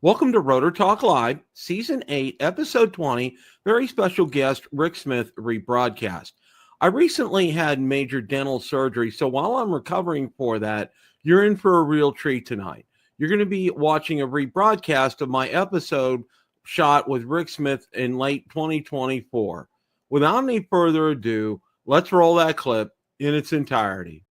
Welcome to Rotor Talk Live, Season 8, Episode 20, very special guest, Rick Smith, rebroadcast. I recently had major dental surgery, so while I'm recovering for that, you're in for a real treat tonight. You're going to be watching a rebroadcast of my episode shot with Rick Smith in late 2024. Without any further ado, let's roll that clip in its entirety.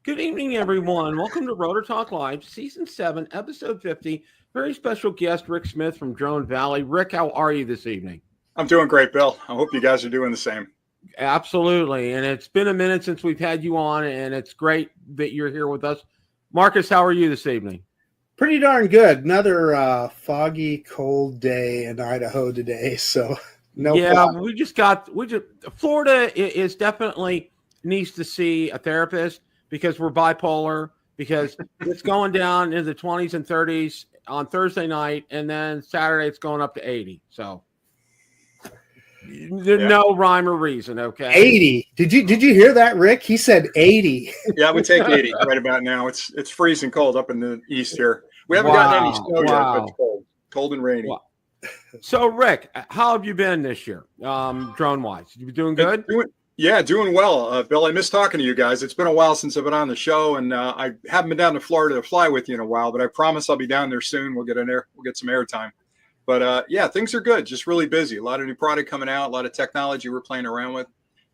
Good evening, everyone. Welcome to Rotor Talk Live, Season 7, Episode 50. Very special guest, Rick Smith from Drone Valley. Rick, how are you this evening? I'm doing great, Bill. I hope you guys are doing the same. Absolutely. And it's been a minute since we've had you on, and it's great that you're here with us. Marcus, how are you this evening? Pretty darn good. Another foggy, cold day in Idaho today. So, problem. Florida is definitely needs to see a therapist because we're bipolar, because it's going down into the 20s and 30s on Thursday night, and then Saturday it's going up to 80. So there's no rhyme or reason, okay? 80. Did you hear that, Rick? He said 80. Yeah, we take 80 right about now. It's freezing cold up in the east here. We haven't gotten any snow yet, but it's cold and rainy. Wow. So, Rick, how have you been this year, drone-wise? You been doing good? Doing well. Bill, I miss talking to you guys. It's been a while since I've been on the show, and I haven't been down to Florida to fly with you in a while, but I promise I'll be down there soon. We'll get some airtime. But things are good. Just really busy. A lot of new product coming out, a lot of technology we're playing around with.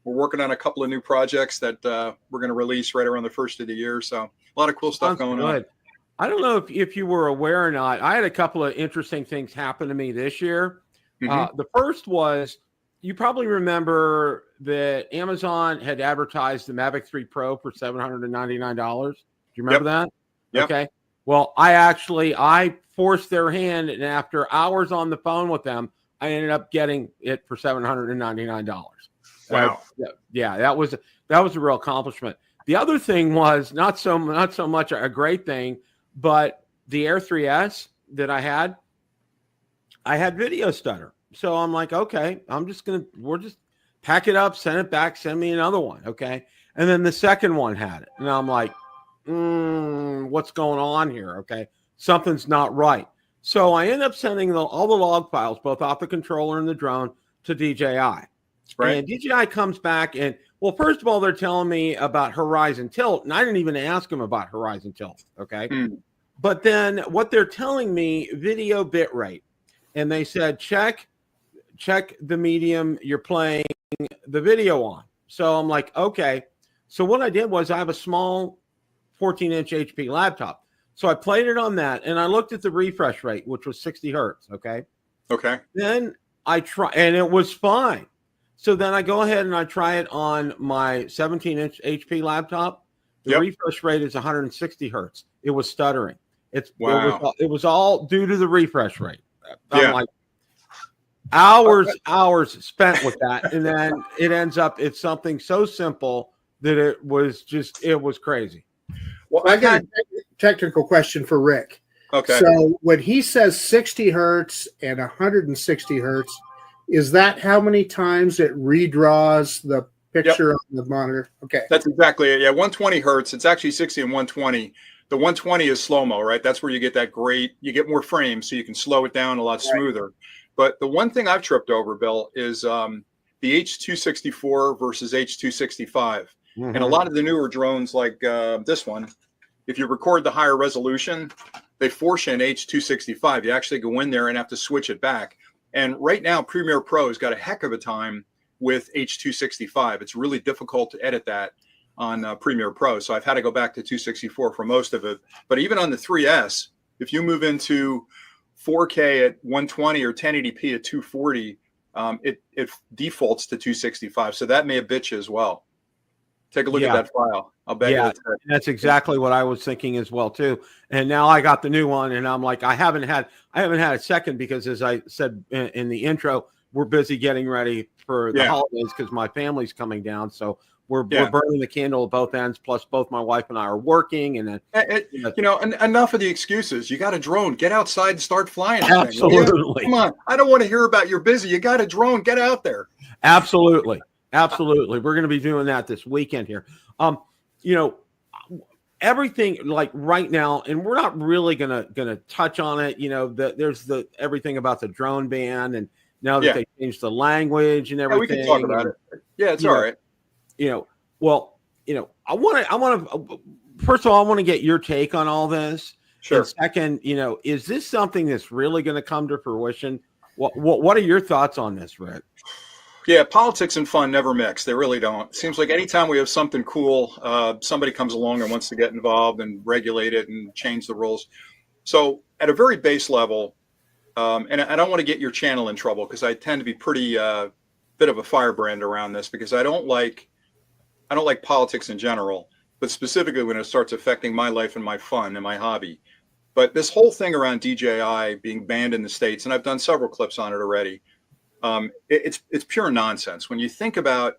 We're working on a couple of new projects that we're going to release right around the first of the year. So a lot of cool stuff going on. I don't know if you were aware or not. I had a couple of interesting things happen to me this year. Mm-hmm. The first was, you probably remember that Amazon had advertised the Mavic 3 Pro for $799. Do you remember that? Yep. Okay. Well, I forced their hand, and after hours on the phone with them, I ended up getting it for $799. Wow. That was a real accomplishment. The other thing was not so much a great thing, but the Air 3S that I had video stutter. So I'm like, okay, we'll just pack it up, send it back, send me another one. Okay. And then the second one had it. And I'm like, what's going on here? Okay. Something's not right. So I end up sending all the log files, both off the controller and the drone, to DJI. Right. And DJI comes back and, well, first of all, they're telling me about horizon tilt. And I didn't even ask them about horizon tilt. Okay. But then what they're telling me, video bit rate. And they said, check the medium you're playing the video on. So I'm like, okay. So what I did was I have a small 14-inch HP laptop. So I played it on that, and I looked at the refresh rate, which was 60 hertz, okay? Okay. Then I try, and it was fine. So then I go ahead and I try it on my 17-inch HP laptop. The refresh rate is 160 hertz. It was stuttering. It was all due to the refresh rate. I'm like, hours spent with that, and then it ends up, it's something so simple that it was crazy. Well, I got a technical question for Rick. Okay. So when he says 60 hertz and 160 hertz, is that how many times it redraws the picture on the monitor? Okay. That's exactly it. Yeah, 120 hertz. It's actually 60 and 120. The 120 is slow-mo, right? That's where you get you get more frames, so you can slow it down a lot smoother. But the one thing I've tripped over, Bill, is the H264 versus H265. Mm-hmm. And a lot of the newer drones like this one, if you record the higher resolution, they force you an H265. You actually go in there and have to switch it back. And right now, Premiere Pro has got a heck of a time with H265. It's really difficult to edit that on Premiere Pro. So I've had to go back to 264 for most of it. But even on the 3S, if you move into 4K at 120 or 1080p at 240, it defaults to 265. So that may have bit you as well. Take a look at that file. I'll bet you that's exactly what I was thinking as well too. And now I got the new one, and I'm like, I haven't had a second because, as I said in the intro, we're busy getting ready for the holidays because my family's coming down. So we're burning the candle at both ends. Plus, both my wife and I are working, and then enough of the excuses. You got a drone. Get outside and start flying. Absolutely. Come on. I don't want to hear about you're busy. You got a drone. Get out there. Absolutely. We're going to be doing that this weekend here. Everything like right now, and we're not really gonna touch on it. There's everything about the drone ban, and now that they changed the language and everything. We can talk about it. Yeah, it's all right. I want to. First of all, I want to get your take on all this. Sure. And second, is this something that's really going to come to fruition? What are your thoughts on this, Rick? Yeah, politics and fun never mix. They really don't. It seems like anytime we have something cool, somebody comes along and wants to get involved and regulate it and change the rules. So at a very base level, and I don't want to get your channel in trouble because I tend to be pretty bit of a firebrand around this because I don't like politics in general, but specifically when it starts affecting my life and my fun and my hobby. But this whole thing around DJI being banned in the States, and I've done several clips on it already, it's pure nonsense. When you think about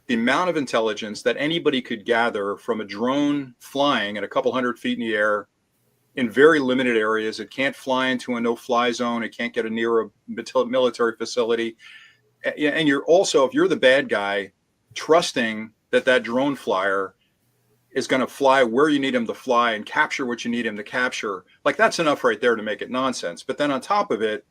the amount of intelligence that anybody could gather from a drone flying at a couple 100 feet in the air in very limited areas, it can't fly into a no-fly zone. It can't get near a military facility. And you're also, if you're the bad guy, trusting that drone flyer is going to fly where you need him to fly and capture what you need him to capture, like that's enough right there to make it nonsense. But then on top of it,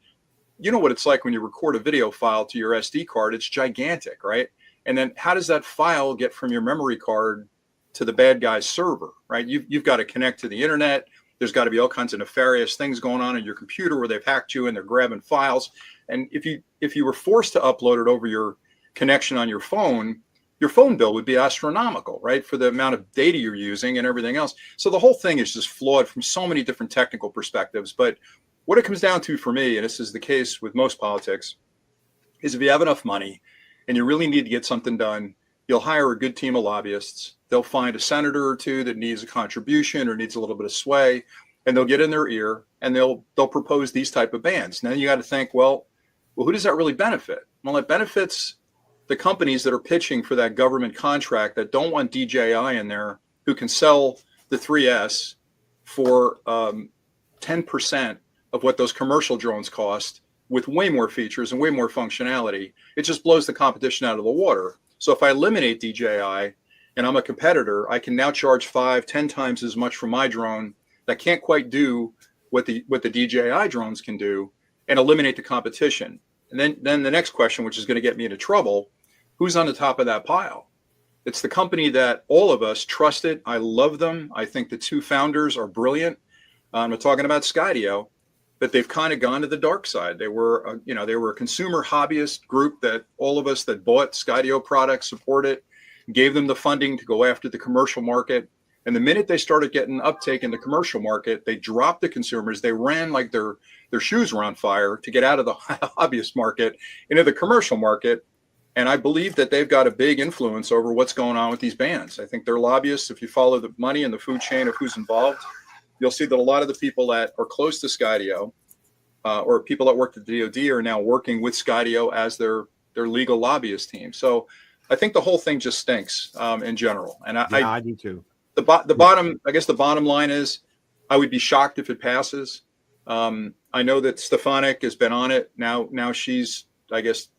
you know what it's like when you record a video file to your SD card, it's gigantic, right? And then how does that file get from your memory card to the bad guy's server, right? You've got to connect to the internet. There's got to be all kinds of nefarious things going on in your computer where they've hacked you and they're grabbing files. And if you were forced to upload it over your connection on your phone bill would be astronomical, right? For the amount of data you're using and everything else. So the whole thing is just flawed from so many different technical perspectives. But what it comes down to for me, and this is the case with most politics, is if you have enough money and you really need to get something done, you'll hire a good team of lobbyists. They'll find a senator or two that needs a contribution or needs a little bit of sway, and they'll get in their ear and they'll propose these type of bans. Now you got to think, well, who does that really benefit? Well, it benefits the companies that are pitching for that government contract that don't want DJI in there, who can sell the 3S for 10% of what those commercial drones cost with way more features and way more functionality. It just blows the competition out of the water. So if I eliminate DJI and I'm a competitor, I can now charge 5-10 times as much for my drone that can't quite do what the DJI drones can do and eliminate the competition. And then the next question, which is going to get me into trouble, who's on the top of that pile? It's the company that all of us trusted. I love them. I think the two founders are brilliant. We're talking about Skydio, but they've kind of gone to the dark side. They were a consumer hobbyist group that all of us that bought Skydio products supported, gave them the funding to go after the commercial market. And the minute they started getting uptake in the commercial market, they dropped the consumers. They ran like their shoes were on fire to get out of the hobbyist market into the commercial market. And I believe that they've got a big influence over what's going on with these bans. I think they're lobbyists. If you follow the money and the food chain of who's involved, you'll see that a lot of the people that are close to Skydio or people that work at the DoD are now working with Skydio as their legal lobbyist team. So I think the whole thing just stinks in general. And I do too. The bottom line is I would be shocked if it passes. I know that Stefanik has been on it. Now she's, I guess,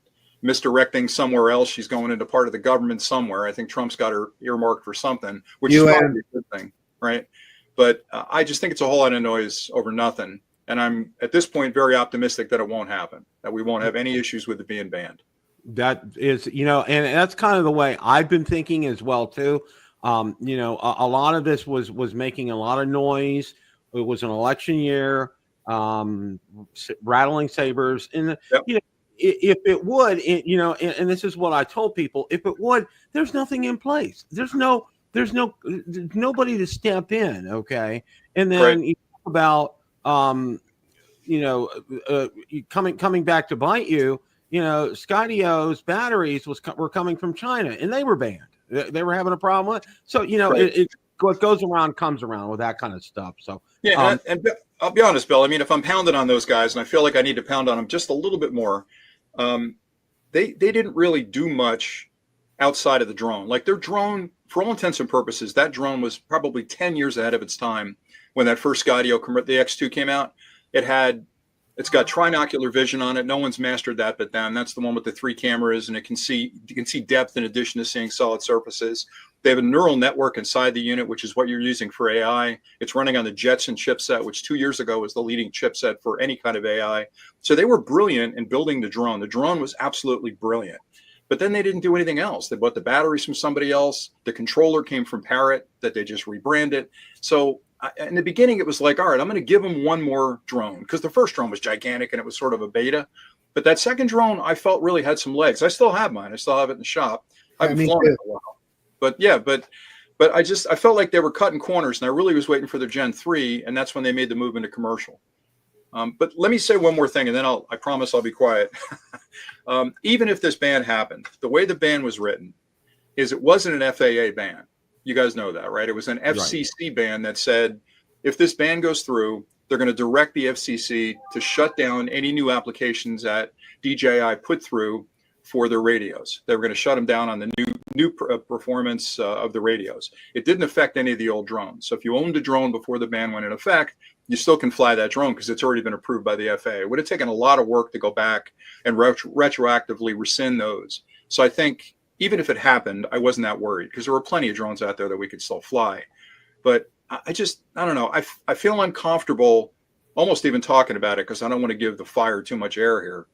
misdirecting somewhere else. She's going into part of the government somewhere. I think Trump's got her earmarked for something, which is probably a good thing, right? But I just think it's a whole lot of noise over nothing. And I'm, at this point, very optimistic that it won't happen, that we won't have any issues with it being banned. That is, and that's kind of the way I've been thinking as well, too. A lot of this was making a lot of noise. It was an election year, rattling sabers. And, if it would, and this is what I told people, if it would, there's nothing in place. There's nobody to step in. Okay. And then you talk about, coming back to bite you, Skydio's batteries were coming from China and they were banned. They were having a problem with it. So, what goes around comes around with that kind of stuff. So, and I'll be honest, Bill. I mean, if I'm pounding on those guys and I feel like I need to pound on them just a little bit more, they didn't really do much outside of the drone. Like their drone, for all intents and purposes, that drone was probably 10 years ahead of its time when that first Skydio, the X2 came out. It's got trinocular vision on it. No one's mastered that but them. That's the one with the 3 cameras, and you can see depth in addition to seeing solid surfaces. They have a neural network inside the unit, which is what you're using for AI. It's running on the Jetson chipset, which 2 years ago was the leading chipset for any kind of AI. So they were brilliant in building the drone. The drone was absolutely brilliant. But then they didn't do anything else. They bought the batteries from somebody else. The controller came from Parrot that they just rebranded. So in the beginning, it was like, all right, I'm going to give them one more drone, because the first drone was gigantic and it was sort of a beta. But that second drone, I felt really had some legs. I still have mine. I still have it in the shop. I haven't flown it in a while. But yeah, but I felt like they were cutting corners, and I really was waiting for their Gen 3, and that's when they made the move into commercial. But let me say one more thing, and then I promise I'll be quiet. Even if this ban happened, the way the ban was written is it wasn't an FAA ban. You guys know that, right? It was an FCC ban that said, if this ban goes through, they're going to direct the FCC to shut down any new applications that DJI put through for their radios. They were going to shut them down on the new performance of the radios. It didn't affect any of the old drones. So if you owned a drone before the ban went in effect, you still can fly that drone because it's already been approved by the FAA. It would have taken a lot of work to go back and retroactively rescind those. So I think even if it happened, I wasn't that worried, because there were plenty of drones out there that we could still fly. But I don't know. I feel uncomfortable almost even talking about it, because I don't want to give the fire too much air here.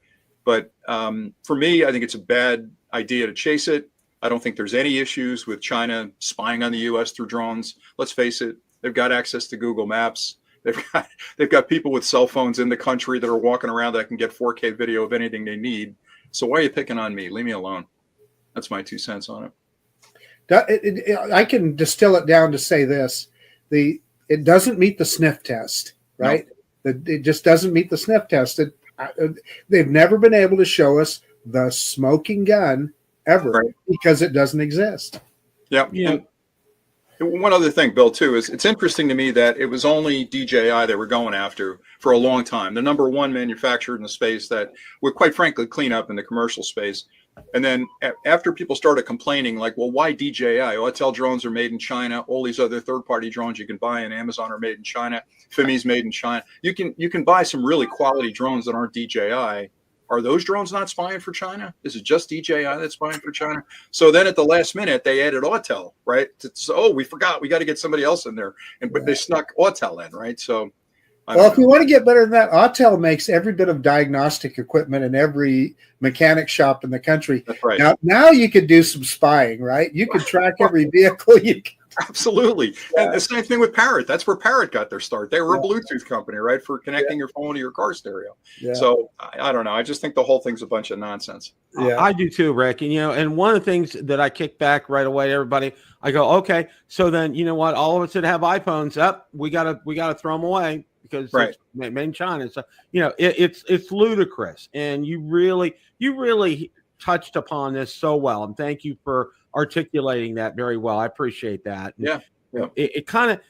But for me, I think it's a bad idea to chase it. I don't think there's any issues with China spying on the U.S. through drones. Let's face it, they've got access to Google Maps. They've got people with cell phones in the country that are walking around that can get 4K video of anything they need. So why are you picking on me? Leave me alone. That's my 2 cents on it. I can distill it down to say this: it doesn't meet the sniff test, right? No. It just doesn't meet the sniff test. They've never been able to show us the smoking gun ever, right, because it doesn't exist. Yeah. And one other thing, Bill, too, is it's interesting to me that it was only DJI they were going after for a long time. The number one manufacturer in the space that would, quite frankly, clean up in the commercial space. And then after people started complaining, like, well, why DJI? Autel drones are made in China. All these other third-party drones you can buy on Amazon are made in China. FIMI's made in China. You can buy some really quality drones that aren't DJI. Are those drones not spying for China? Is it just DJI that's spying for China? So then at the last minute, they added Autel, right? So, we forgot. We got to get somebody else in there. But they snuck Autel in, right? So, well, if you want to get better than that, Autel makes every bit of diagnostic equipment in every mechanic shop in the country. That's right. Now you could do some spying, right? You could track every vehicle you can. Absolutely. Yeah. And the same thing with Parrot. That's where Parrot got their start. They were a Bluetooth company, right, for connecting your phone to your car stereo. Yeah. So I don't know. I just think the whole thing's a bunch of nonsense. Yeah, I do too, Rick. And, and one of the things that I kick back right away to everybody, I go, okay, so then, you know what? All of us that have iPhones, we gotta throw them away because it's made in China. So, it's ludicrous. And you really touched upon this so well. And thank you for articulating that very well. I appreciate that. Yeah. It kind of,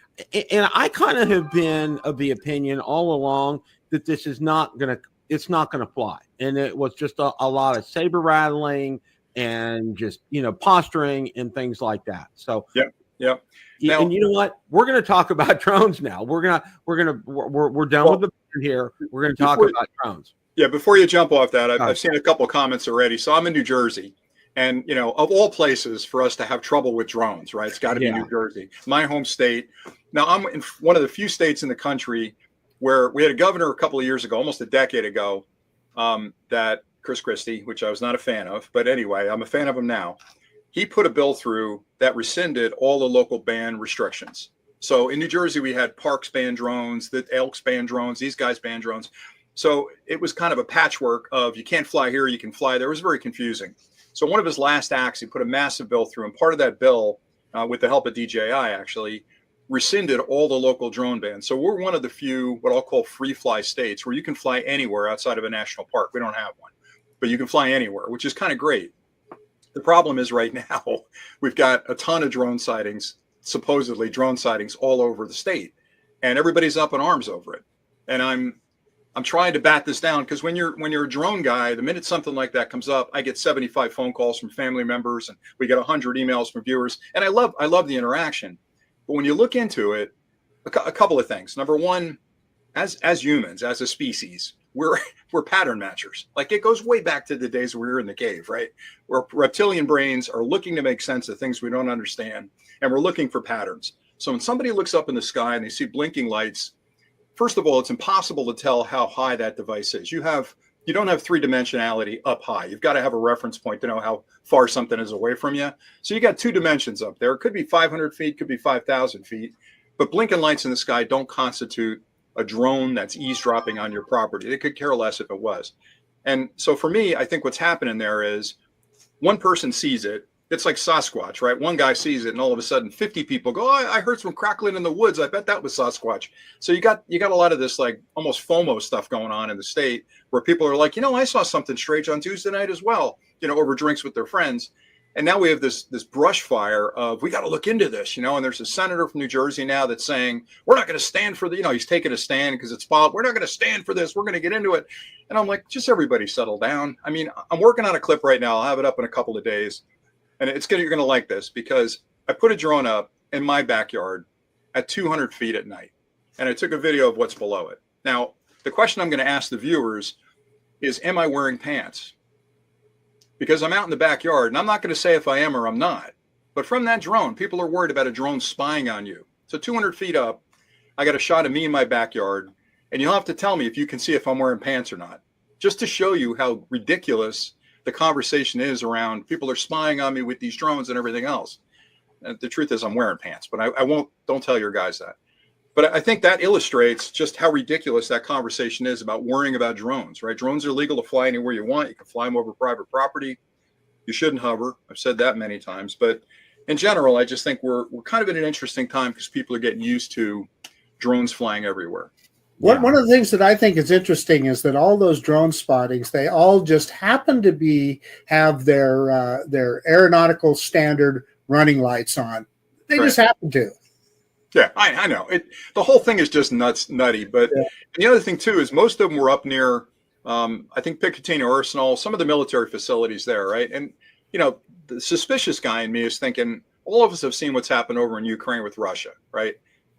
and I kind of have been of the opinion all along that this is not going to fly. And it was just a lot of saber rattling and just, posturing and things like that. So, yeah. Now, and you know what? We're going to talk about drones now. We're done with the here. We're going to talk about drones. Yeah. Before you jump off that, I've seen a couple of comments already. So I'm in New Jersey. And, of all places for us to have trouble with drones, right? It's got to be New Jersey, my home state. Now, I'm in one of the few states in the country where we had a governor a couple of years ago, almost a decade ago, that Chris Christie, which I was not a fan of. But anyway, I'm a fan of him now. He put a bill through that rescinded all the local ban restrictions. So in New Jersey, we had Parks ban drones, the Elks ban drones, these guys ban drones. So it was kind of a patchwork of you can't fly here, you can fly there. It was very confusing. So one of his last acts, he put a massive bill through, and part of that bill, with the help of DJI, actually rescinded all the local drone bans. So we're one of the few, what I'll call free fly states, where you can fly anywhere outside of a national park. We don't have one, but you can fly anywhere, which is kind of great. The problem is right now, we've got a ton of drone sightings, supposedly drone sightings all over the state, and everybody's up in arms over it. And I'm I'm trying to bat this down because when you're a drone guy, the minute something like that comes up, I get 75 phone calls from family members, and we get 100 emails from viewers, and I love the interaction. But when you look into it, a couple of things. Number one, as humans, as a species, we're pattern matchers. Like, it goes way back to the days we were in the cave, right? Where reptilian brains are looking to make sense of things we don't understand, and we're looking for patterns. So when somebody looks up in the sky and they see blinking lights, first of all, it's impossible to tell how high that device is. You don't have three-dimensionality up high. You've got to have a reference point to know how far something is away from you. So you got two dimensions up there. It could be 500 feet, could be 5,000 feet. But blinking lights in the sky don't constitute a drone that's eavesdropping on your property. They could care less if it was. And so for me, I think what's happening there is one person sees it. It's like Sasquatch, right? One guy sees it, and all of a sudden 50 people go, "Oh, I heard some crackling in the woods. I bet that was Sasquatch." So you got a lot of this like almost FOMO stuff going on in the state where people are like, I saw something strange on Tuesday night as well, over drinks with their friends. And now we have this brush fire of, we got to look into this, and there's a senator from New Jersey now that's saying, we're not going to stand for the, he's taking a stand because it's Bob. We're not going to stand for this. We're going to get into it. And I'm like, just everybody settle down. I mean, I'm working on a clip right now. I'll have it up in a couple of days. And you're going to like this because I put a drone up in my backyard at 200 feet at night. And I took a video of what's below it. Now, the question I'm going to ask the viewers is, am I wearing pants? Because I'm out in the backyard, and I'm not going to say if I am or I'm not. But from that drone, people are worried about a drone spying on you. So 200 feet up, I got a shot of me in my backyard. And you'll have to tell me if you can see if I'm wearing pants or not. Just to show you how ridiculous the conversation is around people are spying on me with these drones and everything else. And the truth is I'm wearing pants, but don't tell your guys that. But I think that illustrates just how ridiculous that conversation is about worrying about drones, right? Drones are legal to fly anywhere you want. You can fly them over private property. You shouldn't hover. I've said that many times, but in general, I just think we're kind of in an interesting time because people are getting used to drones flying everywhere. One of the things that I think is interesting is that all those drone spottings, they all just happen to have their aeronautical standard running lights on. They just happen to. Yeah, I know. The whole thing is just nutty. But the other thing, too, is most of them were up near, I think, Picatinny Arsenal, some of the military facilities there, right? And, the suspicious guy in me is thinking, all of us have seen what's happened over in Ukraine with Russia, right?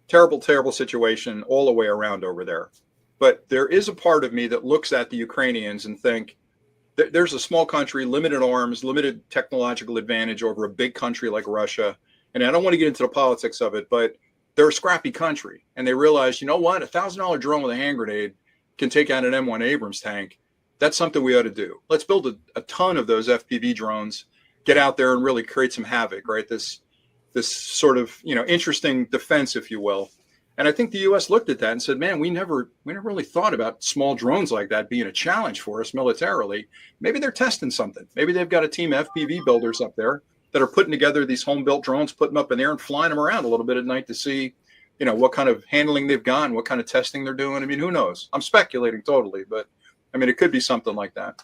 Terrible, terrible situation all the way around over there. But there is a part of me that looks at the Ukrainians and think there's a small country, limited arms, limited technological advantage over a big country like Russia. And I don't want to get into the politics of it, but they're a scrappy country. And they realize, what? $1,000 drone with a hand grenade can take out an M1 Abrams tank. That's something we ought to do. Let's build a ton of those FPV drones, get out there and really create some havoc, right? This sort of, interesting defense, if you will. And I think the U.S. looked at that and said, man, we never really thought about small drones like that being a challenge for us militarily. Maybe they're testing something. Maybe they've got a team of FPV builders up there that are putting together these home-built drones, putting them up in the air and flying them around a little bit at night to see, what kind of handling they've got and what kind of testing they're doing. I mean, who knows? I'm speculating totally, but I mean, it could be something like that.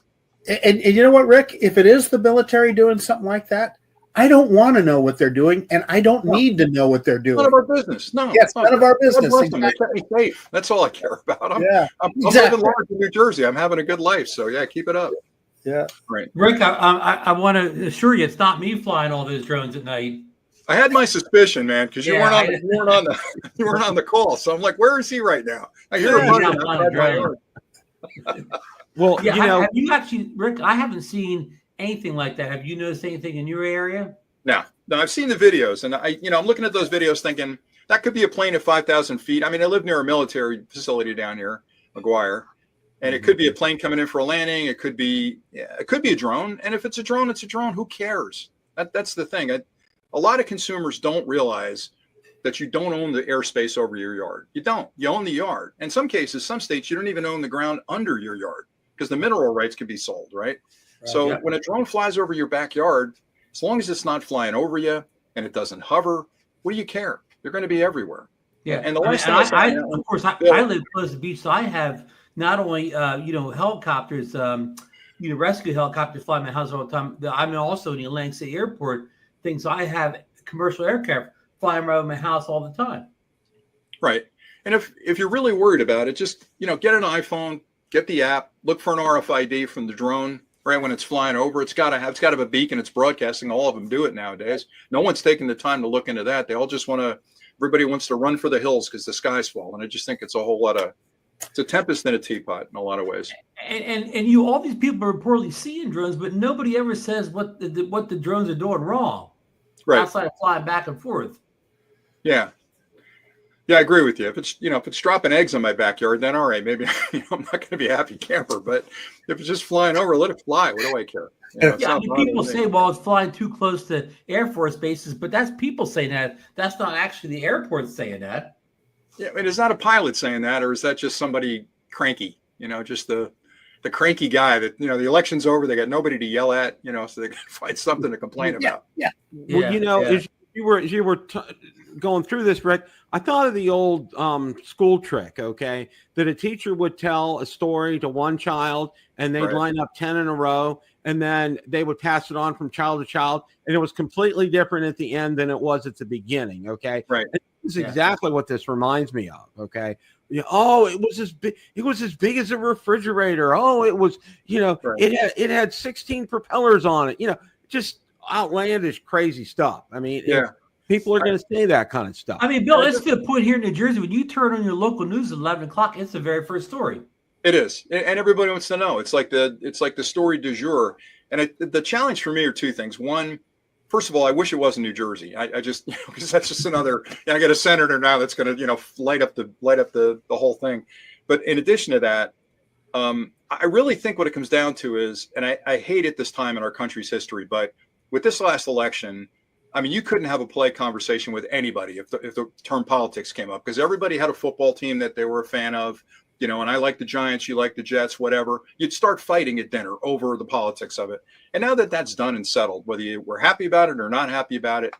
And you know what, Rick? If it is the military doing something like that, I don't want to know what they're doing, and I don't need to know what they're doing. None of our business. No. Yes, none of our business. Exactly. They kept me safe. That's all I care about. I'm living large in New Jersey. I'm having a good life. So, yeah, keep it up. Yeah. Right. Rick, I want to assure you it's not me flying all those drones at night. I had my suspicion, man, because you weren't on the call. So I'm like, where is he right now? I hear a drone. Well, have you actually, Rick? I haven't seen anything like that. Have you noticed anything in your area? No, I've seen the videos, and I'm looking at those videos thinking that could be a plane at 5,000 feet. I mean, I live near a military facility down here, McGuire, and it could be a plane coming in for a landing. It could be a drone, and if it's a drone, it's a drone. Who cares? That's the thing. A lot of consumers don't realize that you don't own the airspace over your yard. You don't. You own the yard. In some cases, some states, you don't even own the ground under your yard because the mineral rights can be sold, right? So when a drone flies over your backyard, as long as it's not flying over you and it doesn't hover, what do you care? They're going to be everywhere. Yeah. And the last thing I live close to the beach, so I have not only helicopters, rescue helicopters fly my house all the time. I'm also in the Atlantic City Airport thing, so I have commercial aircraft flying around my house all the time. Right. And if you're really worried about it, just, get an iPhone, get the app, look for an RFID from the drone, right? When it's flying over, it's got to have a beacon. It's broadcasting. All of them do it nowadays. No one's taking the time to look into that. They all just everybody wants to run for the hills because the sky's falling. I just think it's it's a tempest in a teapot in a lot of ways. And all these people are reportedly seeing drones, but nobody ever says what the drones are doing wrong. Right. Outside of flying back and forth. Yeah. Yeah, I agree with you. If it's dropping eggs in my backyard, then all right, maybe I'm not going to be a happy camper. But if it's just flying over, let it fly. What do I care? People say, well, it's flying too close to Air Force bases, but that's people saying that. That's not actually the airport saying that. Yeah, I mean, is that a pilot saying that, or is that just somebody cranky? Just the cranky guy that the election's over, they got nobody to yell at, so they can find something to complain about. Yeah. Well, as you were going through this, Rick, I thought of the old school trick, okay, that a teacher would tell a story to one child and they'd line up 10 in a row and then they would pass it on from child to child. And it was completely different at the end than it was at the beginning, okay? Right. And this is exactly what this reminds me of, okay? Oh, it was as big. It was as big as a refrigerator. Oh, it was, it had 16 propellers on it. Just outlandish, crazy stuff. I mean, people are going to say that kind of stuff. I mean, Bill, let's get a point here in New Jersey. When you turn on your local news at 11 o'clock, it's the very first story. It is, and everybody wants to know. It's like the story du jour. And the challenge for me are two things. One, first of all, I wish it wasn't New Jersey. I just, because that's just another. I got a senator now that's going to, light up the whole thing. But in addition to that, I really think what it comes down to is, and I hate it this time in our country's history, but with this last election, I mean, you couldn't have a polite conversation with anybody if the term politics came up, because everybody had a football team that they were a fan of, and I like the Giants, you like the Jets, whatever. You'd start fighting at dinner over the politics of it. And now that that's done and settled, whether you were happy about it or not happy about it,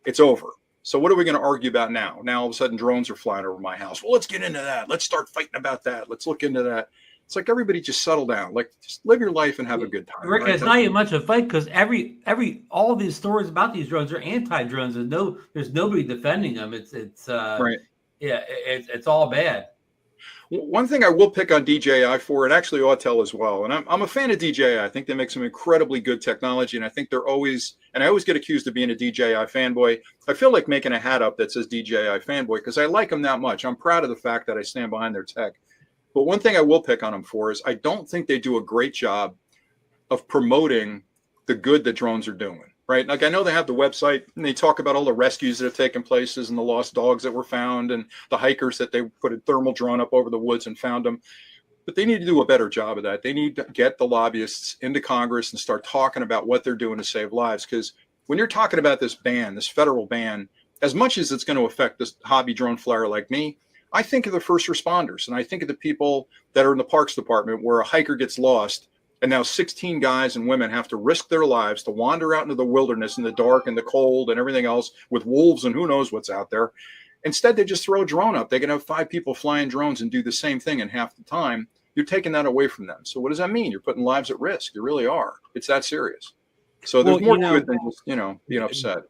it's over. So what are we going to argue about now? Now all of a sudden drones are flying over my house. Well, let's get into that. Let's start fighting about that. Let's look into that. It's like everybody just settle down, like just live your life and have a good time. Rick, right? It's not even much of a fight because all of these stories about these drones are anti-drones, and there's nobody defending them. It's right. Yeah, it's all bad. One thing I will pick on DJI for, and actually Autel as well, and I'm a fan of DJI. I think they make some incredibly good technology, and I think they're always, and I always get accused of being a DJI fanboy. I feel like making a hat up that says DJI fanboy because I like them that much. I'm proud of the fact that I stand behind their tech. But one thing I will pick on them for is I don't think they do a great job of promoting the good that drones are doing, right? Like I know they have the website and they talk about all the rescues that have taken places and the lost dogs that were found and the hikers that they put a thermal drone up over the woods and found them. But they need to do a better job of that. They need to get the lobbyists into Congress and start talking about what they're doing to save lives. Because when you're talking about this ban, this federal ban, as much as it's going to affect this hobby drone flyer like me, I think of the first responders and I think of the people that are in the parks department where a hiker gets lost and now 16 guys and women have to risk their lives to wander out into the wilderness in the dark and the cold and everything else with wolves and who knows what's out there. Instead, they just throw a drone up. They can have 5 people flying drones and do the same thing in half the time. You're taking that away from them. So what does that mean? You're putting lives at risk. You really are. It's that serious. So there's more to it than just, being upset.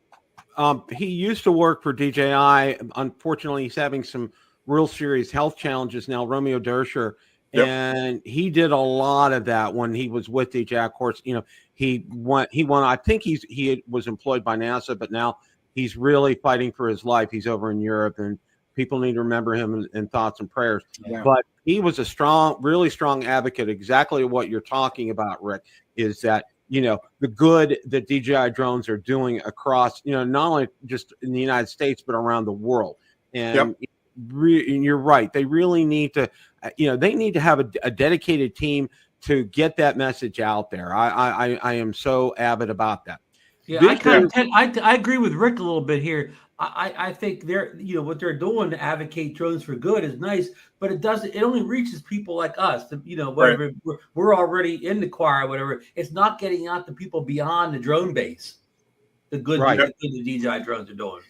He used to work for DJI. Unfortunately, he's having some real serious health challenges now, Romeo Dersher, and he did a lot of that when he was with DJI. Of course, he won. I think he was employed by NASA, but now he's really fighting for his life. He's over in Europe, and people need to remember him in thoughts and prayers. Yeah. But he was a really strong advocate. Exactly what you're talking about, Rick, is that the good that DJI drones are doing across, not only just in the United States but around the world, and. And you're right. They really need to, they need to have a dedicated team to get that message out there. I am so avid about that. Yeah, I agree with Rick a little bit here. I think they're, what they're doing to advocate drones for good is nice, but it only reaches people like us. Whatever right. we're already in the choir, whatever. It's not getting out to people beyond the drone base. The good that the DJI drones are doing.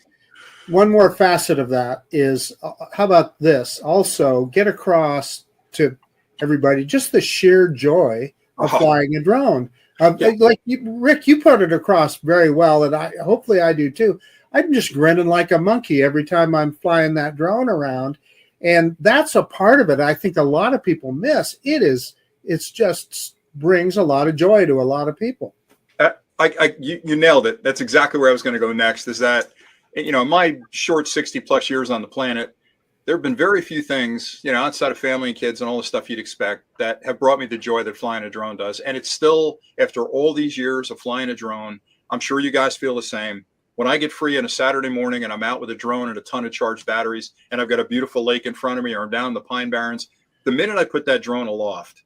One more facet of that is, how about this? Also, get across to everybody just the sheer joy of flying a drone. Like Rick, you put it across very well, and hopefully I do too. I'm just grinning like a monkey every time I'm flying that drone around, And that's a part of it I think a lot of people miss. It's just brings a lot of joy to a lot of people. You nailed it. That's exactly where I was going to go next, is that, you know, in my short 60 plus years on the planet, there have been very few things, you know, outside of family and kids and all the stuff you'd expect, that have brought me the joy that flying a drone does. And it's still, after all these years of flying a drone, I'm sure you guys feel the same. When I get free on a Saturday morning and I'm out with a drone and a ton of charged batteries and I've got a beautiful lake in front of me, or I'm down in the Pine Barrens, the minute I put that drone aloft,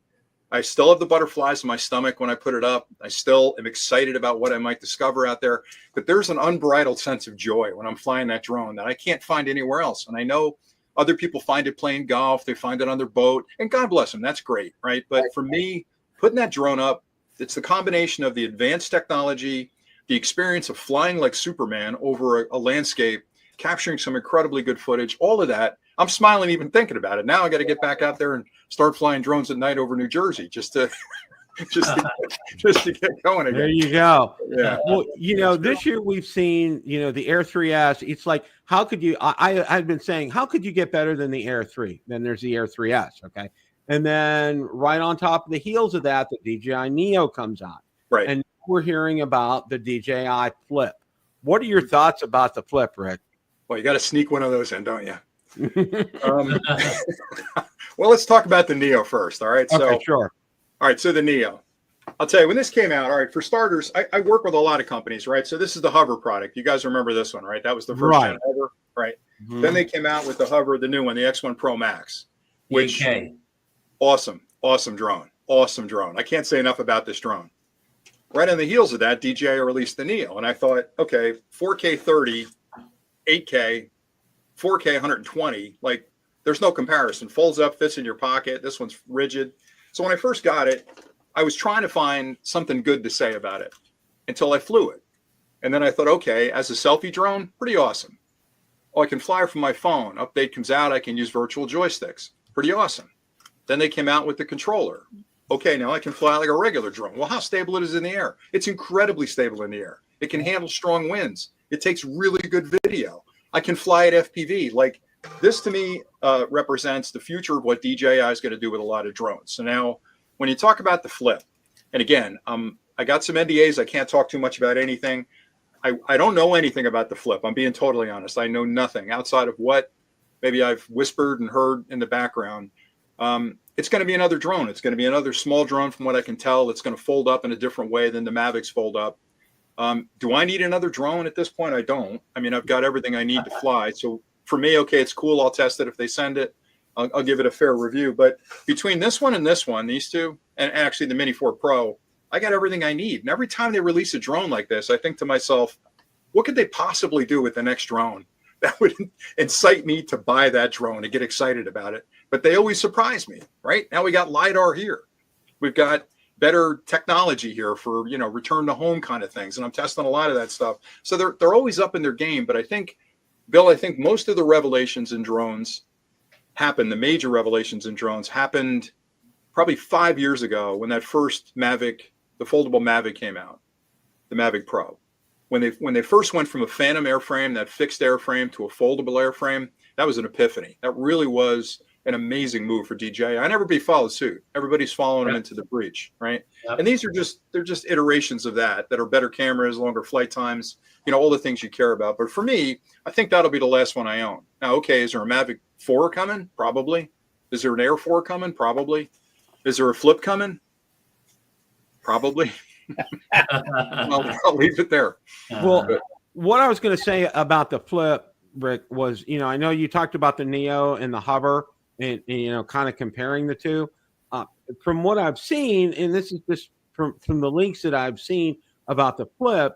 I still have the butterflies in my stomach when I put it up. I still am excited about what I might discover out there. But there's an unbridled sense of joy when I'm flying that drone that I can't find anywhere else. And I know other people find it playing golf. They find it on their boat. And God bless them. That's great, right? But for me, putting that drone up, it's the combination of the advanced technology, the experience of flying like Superman over a landscape, capturing some incredibly good footage, all of that. I'm smiling even thinking about it. Now I got to get back out there and start flying drones at night over New Jersey just to get going again. There you go. Yeah. Well, you know, this year we've seen, you know, the Air 3S. It's like, how could you? I've been saying, how could you get better than the Air 3? Then there's the Air 3S. Okay, and then right on top of the heels of that, the DJI Neo comes out. Right. And we're hearing about the DJI Flip. What are your thoughts about the Flip, Rick? Well, you got to sneak one of those in, don't you? Well, let's talk about the Neo first. All right. So, okay, sure. All right. So the Neo, I'll tell you, when this came out, all right, for starters, I work with a lot of companies, right? So this is the Hover product. You guys remember this one, right? That was the first Right. gen Hover, right? Mm-hmm. Then they came out with the Hover, the new one, the X1 Pro Max, which Okay. awesome drone. I can't say enough about this drone. Right on the heels of that, DJI released the Neo. And I thought, okay, 4K 30, 8K, 4K 120, like there's no comparison. Folds up, fits in your pocket. This one's rigid. So when I first got it, I was trying to find something good to say about it until I flew it. And then I thought, okay, as a selfie drone, pretty awesome. Oh, I can fly from my phone. Update comes out. I can use virtual joysticks. Pretty awesome. Then they came out with the controller. Okay, now I can fly like a regular drone. Well, how stable it is in the air? It's incredibly stable in the air. It can handle strong winds. It takes really good video. I can fly at FPV. Like this to me represents the future of what DJI is going to do with a lot of drones. So now when you talk about the Flip, and again, I got some NDAs. I can't talk too much about anything. I don't know anything about the Flip. I'm being totally honest. I know nothing outside of what maybe I've whispered and heard in the background. It's going to be another drone. It's going to be another small drone from what I can tell. It's going to fold up in a different way than the Mavics fold up. Do I need another drone at this point? I don't. I mean, I've got everything I need to fly. So for me, okay, it's cool. I'll test it. If they send it, I'll give it a fair review. But between this one and this one, these two, and actually the Mini 4 Pro, I got everything I need. And every time they release a drone like this, I think to myself, what could they possibly do with the next drone that would incite me to buy that drone and get excited about it? But they always surprise me, right? Now we got LiDAR here. We've got better technology here for, you know, return to home kind of things. And I'm testing a lot of that stuff. So they're always up in their game. But I think, Bill, I think most of the revelations in drones happened, the major revelations in drones happened probably 5 years ago when that first Mavic, the foldable Mavic came out, the Mavic Pro. When they first went from a Phantom airframe, that fixed airframe, to a foldable airframe, that was an epiphany. That really was an amazing move for DJI. And everybody followed suit. Everybody's following them into the breach, right? Yep. And these are they're just iterations of that are better cameras, longer flight times, you know, all the things you care about. But for me, I think that'll be the last one I own. Now, okay, is there a Mavic 4 coming? Probably. Is there an Air 4 coming? Probably. Is there a Flip coming? Probably. I'll leave it there. Well, what I was going to say about the Flip, Rick, was, you know, I know you talked about the Neo and the Hover and you know, kind of comparing the two. From what I've seen, and this is just from the links that I've seen about the Flip,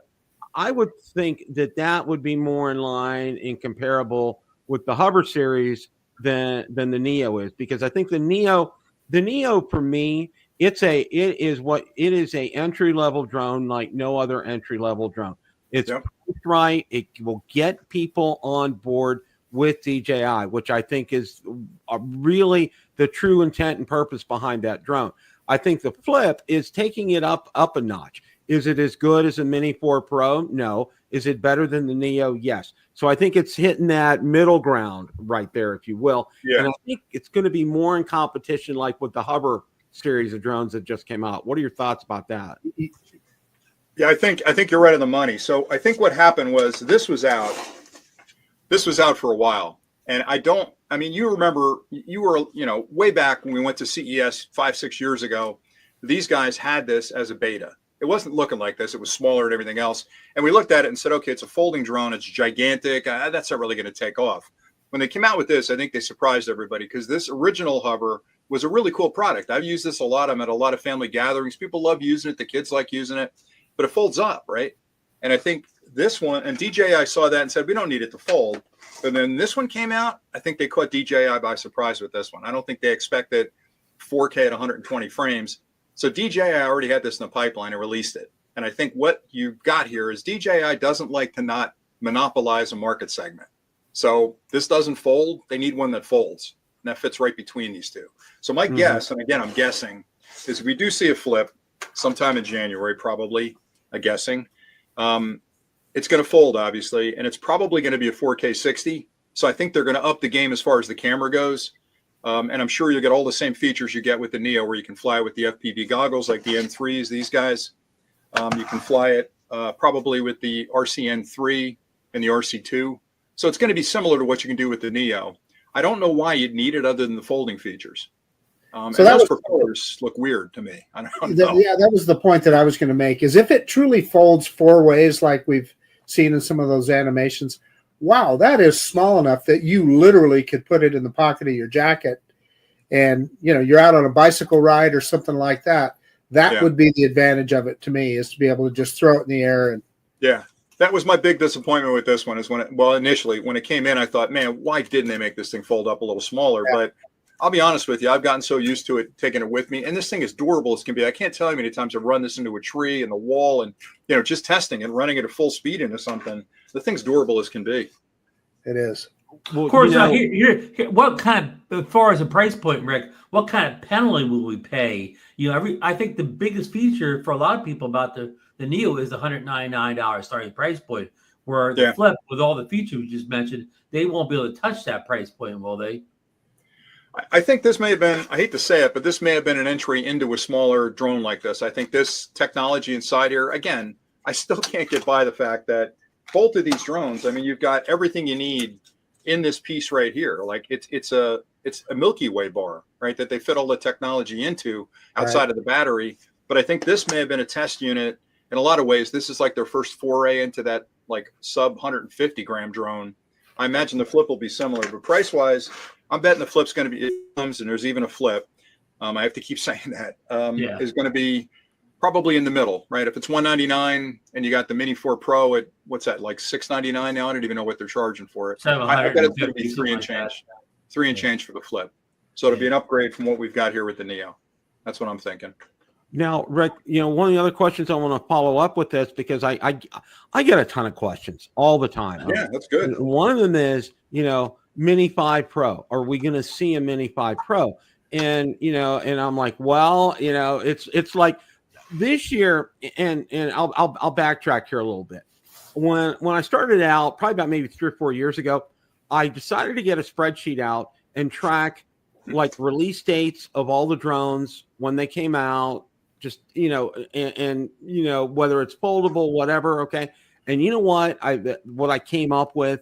I would think that would be more in line and comparable with the Hover series than the Neo is, because I think the Neo for me, it is a entry-level drone like no other entry-level drone. It's right. It will get people on board with DJI, which I think is really the true intent and purpose behind that drone. I think the Flip is taking it up a notch. Is it as good as a Mini 4 Pro? No. Is it better than the Neo? Yes. So I think it's hitting that middle ground right there, if you will. Yeah. And I think it's going to be more in competition like with the Hover series of drones that just came out. What are your thoughts about that? Yeah, I think you're right on the money. So I think what happened was this was out for a while. And you remember, you were, way back when we went to CES 5-6 years ago, these guys had this as a beta. It wasn't looking like this. It was smaller and everything else. And we looked at it and said, okay, it's a folding drone. It's gigantic. That's not really going to take off. When they came out with this, I think they surprised everybody because this original Hover was a really cool product. I've used this a lot. I'm at a lot of family gatherings. People love using it. The kids like using it, but it folds up, right? And I think this one, and DJI saw that and said, we don't need it to fold. And then this one came out. I think they caught DJI by surprise with this one. I don't think they expected 4K at 120 frames. So DJI already had this in the pipeline and released it. And I think what you've got here is DJI doesn't like to not monopolize a market segment. So this doesn't fold. They need one that folds. And that fits right between these two. So my guess, and again, I'm guessing, is we do see a flip sometime in January, probably, I'm guessing. It's going to fold, obviously, and it's probably going to be a 4K 60. So I think they're going to up the game as far as the camera goes. And I'm sure you'll get all the same features you get with the Neo, where you can fly with the FPV goggles like the N3s, these guys. You can fly it probably with the RC-N3 and the RC-2. So it's going to be similar to what you can do with the Neo. I don't know why you'd need it other than the folding features. So those propellers look weird to me. I don't know. Yeah, that was the point that I was going to make, is if it truly folds 4 ways like we've seen in some of those animations, wow, that is small enough that you literally could put it in the pocket of your jacket and, you're out on a bicycle ride or something like that. That would be the advantage of it to me, is to be able to just throw it in the air. And yeah, that was my big disappointment with this one, is initially when it came in, I thought, man, why didn't they make this thing fold up a little smaller? Yeah. But I'll be honest with you, I've gotten so used to it, taking it with me, and this thing is durable as can be. I can't tell you how many times I've run this into a tree and the wall, and just testing and running it at full speed into something. The thing's durable as can be. It is. Well, of course, here, what kind of, as far as the price point, Rick, what kind of penalty will we pay? I think the biggest feature for a lot of people about the Neo is the $199 starting price point, where the Flip, with all the features we just mentioned, they won't be able to touch that price point, will they? I think this may have been, I hate to say it, but this may have been an entry into a smaller drone like this. I think this technology inside here, again, I still can't get by the fact that both of these drones, you've got everything you need in this piece right here. Like it's a Milky Way bar, right, that they fit all the technology into outside of the battery. But I think this may have been a test unit. In a lot of ways, this is like their first foray into that like sub 150 gram drone. I imagine the Flip will be similar, but price wise, I'm betting the Flip's going to be, and there's even a Flip. I have to keep saying that, is going to be probably in the middle, right? If it's $199 and you got the Mini 4 Pro at, what's that, like $699 now? I don't even know what they're charging for it. I bet it's going to be $3 and change. $3 and change for the Flip. So it'll be an upgrade from what we've got here with the Neo. That's what I'm thinking. Now, Rick, one of the other questions I want to follow up with this, because I get a ton of questions all the time. Yeah, that's good. One of them is, Mini 5 Pro. Are we going to see a Mini 5 Pro? And, and I'm like, well, it's like this year, and I'll backtrack here a little bit. When I started out, probably about maybe 3 or 4 years ago, I decided to get a spreadsheet out and track like release dates of all the drones when they came out, just, and whether it's foldable, whatever. Okay. And you know what I came up with,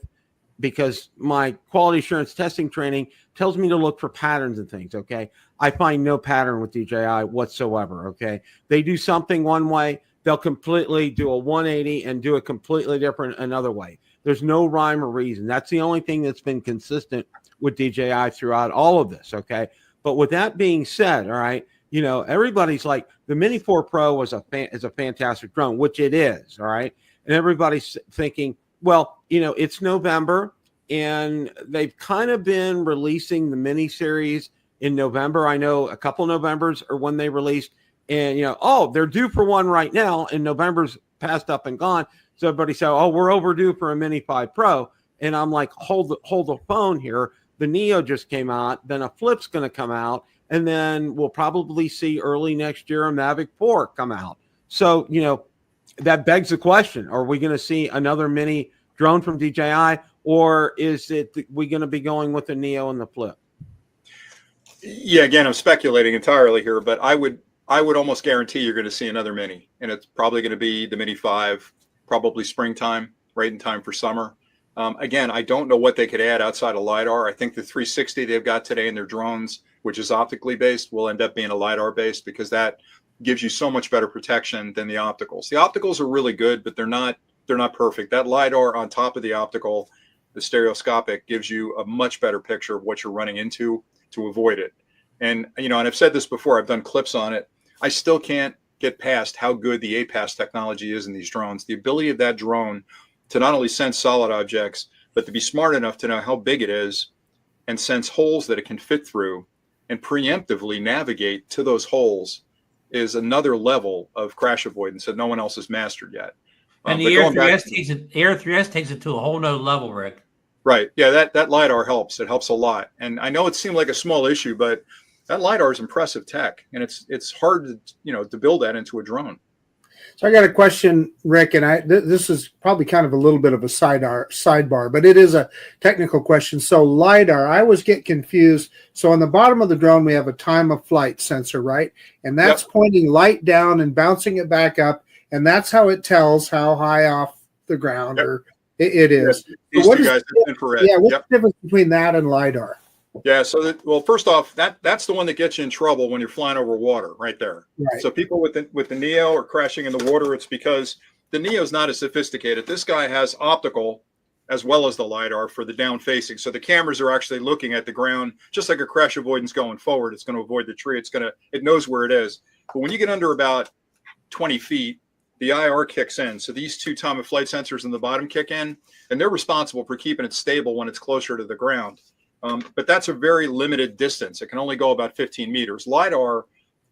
because my quality assurance testing training tells me to look for patterns and things. Okay. I find no pattern with DJI whatsoever. Okay. They do something one way, they'll completely do a 180 and do it completely different another way. There's no rhyme or reason. That's the only thing that's been consistent with DJI throughout all of this. Okay. But with that being said, all right, everybody's like, the Mini 4 Pro is a fantastic drone, which it is. All right. And everybody's thinking, well, it's November and they've kind of been releasing the mini series in November. I know a couple Novembers are when they released, and, they're due for one right now, and November's passed up and gone. So everybody said, we're overdue for a Mini 5 Pro. And I'm like, hold the phone here. The Neo just came out, then a Flip's going to come out, and then we'll probably see early next year a Mavic 4 come out. So, that begs the question: are we going to see another mini drone from DJI, or is it we going to be going with the Neo and the Flip? Yeah, again, I'm speculating entirely here, but I would almost guarantee you're going to see another Mini, and it's probably going to be the Mini 5, probably springtime, right in time for summer. Again, I don't know what they could add outside of LiDAR. I think the 360 they've got today in their drones, which is optically based, will end up being a LiDAR based, because that gives you so much better protection than the opticals. The opticals are really good, but they're not perfect. That LiDAR on top of the optical, the stereoscopic, gives you a much better picture of what you're running into to avoid it. And, you know, and I've said this before, I've done clips on it. I still can't get past how good the APAS technology is in these drones. The ability of that drone to not only sense solid objects, but to be smart enough to know how big it is and sense holes that it can fit through and preemptively navigate to those holes is another level of crash avoidance that no one else has mastered yet. And the Air 3S takes it to a whole nother level, Rick. Right. Yeah, that LiDAR helps. It helps a lot. And I know it seemed like a small issue, but that LiDAR is impressive tech, and it's hard to, you know, to build that into a drone. So I got a question, Rick, and this is probably kind of a little bit of a sidebar, but it is a technical question. So LiDAR, I always get confused. So on the bottom of the drone, we have a time of flight sensor, right? And that's pointing light down and bouncing it back up, and that's how it tells how high off the ground or it is. These two guys, infrared. Yeah, what's the difference between that and LiDAR? Yeah, so well, first off, that's the one that gets you in trouble when you're flying over water, right there. Right. So people with the Neo are crashing in the water. It's because the Neo is not as sophisticated. This guy has optical as well as the LiDAR for the down facing. So the cameras are actually looking at the ground, just like a crash avoidance going forward. It's going to avoid the tree. It knows where it is. But when you get under about 20 feet, the IR kicks in. So these two time of flight sensors in the bottom kick in, and they're responsible for keeping it stable when it's closer to the ground. But that's a very limited distance. It can only go about 15 meters. LiDAR,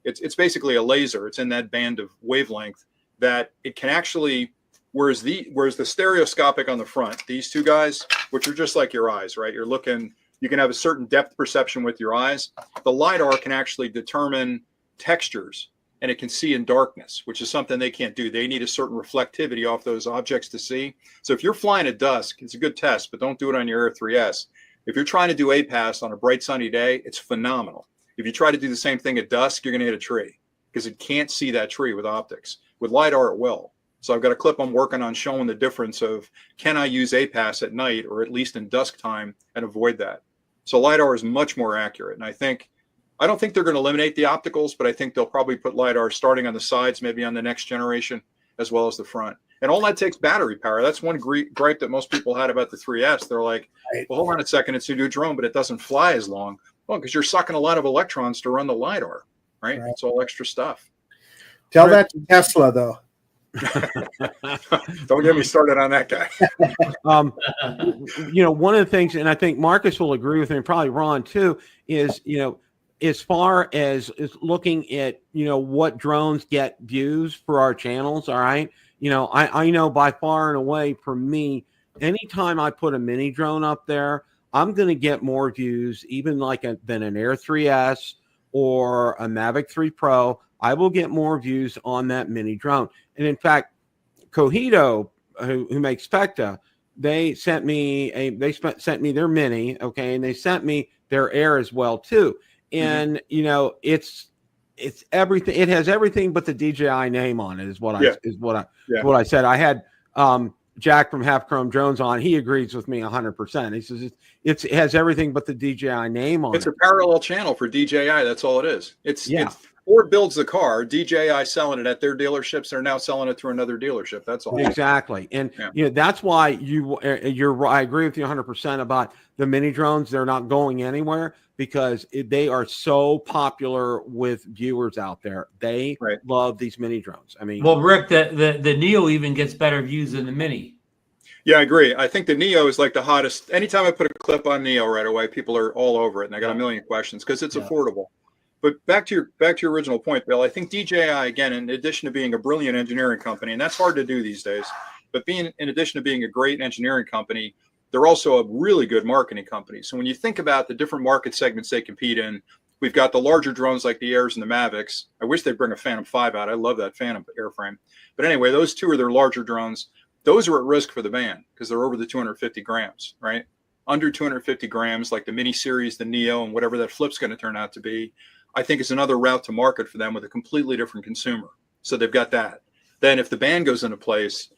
it's basically a laser. It's in that band of wavelength that it can actually, whereas the stereoscopic on the front, these two guys, which are just like your eyes, right? You're looking, you can have a certain depth perception with your eyes. The LiDAR can actually determine textures, and it can see in darkness, which is something they can't do. They need a certain reflectivity off those objects to see. So if you're flying at dusk, it's a good test, but don't do it on your Air 3S. If you're trying to do APAS on a bright sunny day, it's phenomenal. If you try to do the same thing at dusk, you're going to hit a tree because it can't see that tree with optics. With LiDAR, it will. So I've got a clip I'm working on showing the difference of, can I use APAS at night or at least in dusk time and avoid that? So LiDAR is much more accurate. And I don't think they're going to eliminate the opticals, but I think they'll probably put LiDAR starting on the sides, maybe on the next generation, as well as the front. And all that takes battery power. That's one gripe that most people had about the 3S. They're like, well, hold on a second, it's a new drone, but it doesn't fly as long. Well, because you're sucking a lot of electrons to run the LiDAR, right? It's all extra stuff. Tell that to Tesla, though. Don't get me started on that guy. You know, one of the things, and I think Marcus will agree with me, and probably Ron too, is, you know, as far as looking at, you know, what drones get views for our channels, all right? You know, I know by far and away for me, anytime I put a mini drone up there, I'm going to get more views, even than an Air 3S or a Mavic 3 Pro. I will get more views on that mini drone. And in fact, Cohito, who makes Specta, they sent me sent me their mini, okay, and they sent me their Air as well too. And you know, it's everything. It has everything but the DJI name on it. Is what I said. I had Jack from Half Chrome Drones on. He agrees with me 100%. He says it has everything but the DJI name on it. It's a parallel channel for DJI. That's all it is. It's Ford builds the car. DJI selling it at their dealerships. They're now selling it through another dealership. That's all. Exactly. And you know, that's why you're. I agree with you 100% about the mini drones. They're not going anywhere because they are so popular with viewers out there. They love these mini drones. I mean, well, Rick, the Neo even gets better views than the Mini. Yeah, I agree. I think the Neo is like the hottest. Anytime I put a clip on Neo right away, people are all over it, and I got a million questions because it's affordable. But back to your original point, Bill, I think DJI, again, in addition to being a brilliant engineering company, and that's hard to do these days, but in addition to being a great engineering company, they're also a really good marketing company. So when you think about the different market segments they compete in, We've got the larger drones like the Airs and the Mavics. I wish they'd bring a Phantom 5 out. I love that Phantom airframe. But anyway, those two are their larger drones. Those are at risk for the ban because they're over the 250 grams, right? Under 250 grams, like the Mini series, the Neo, and whatever that Flip's going to turn out to be, I think is another route to market for them with a completely different consumer. So they've got that. Then if the ban goes into place,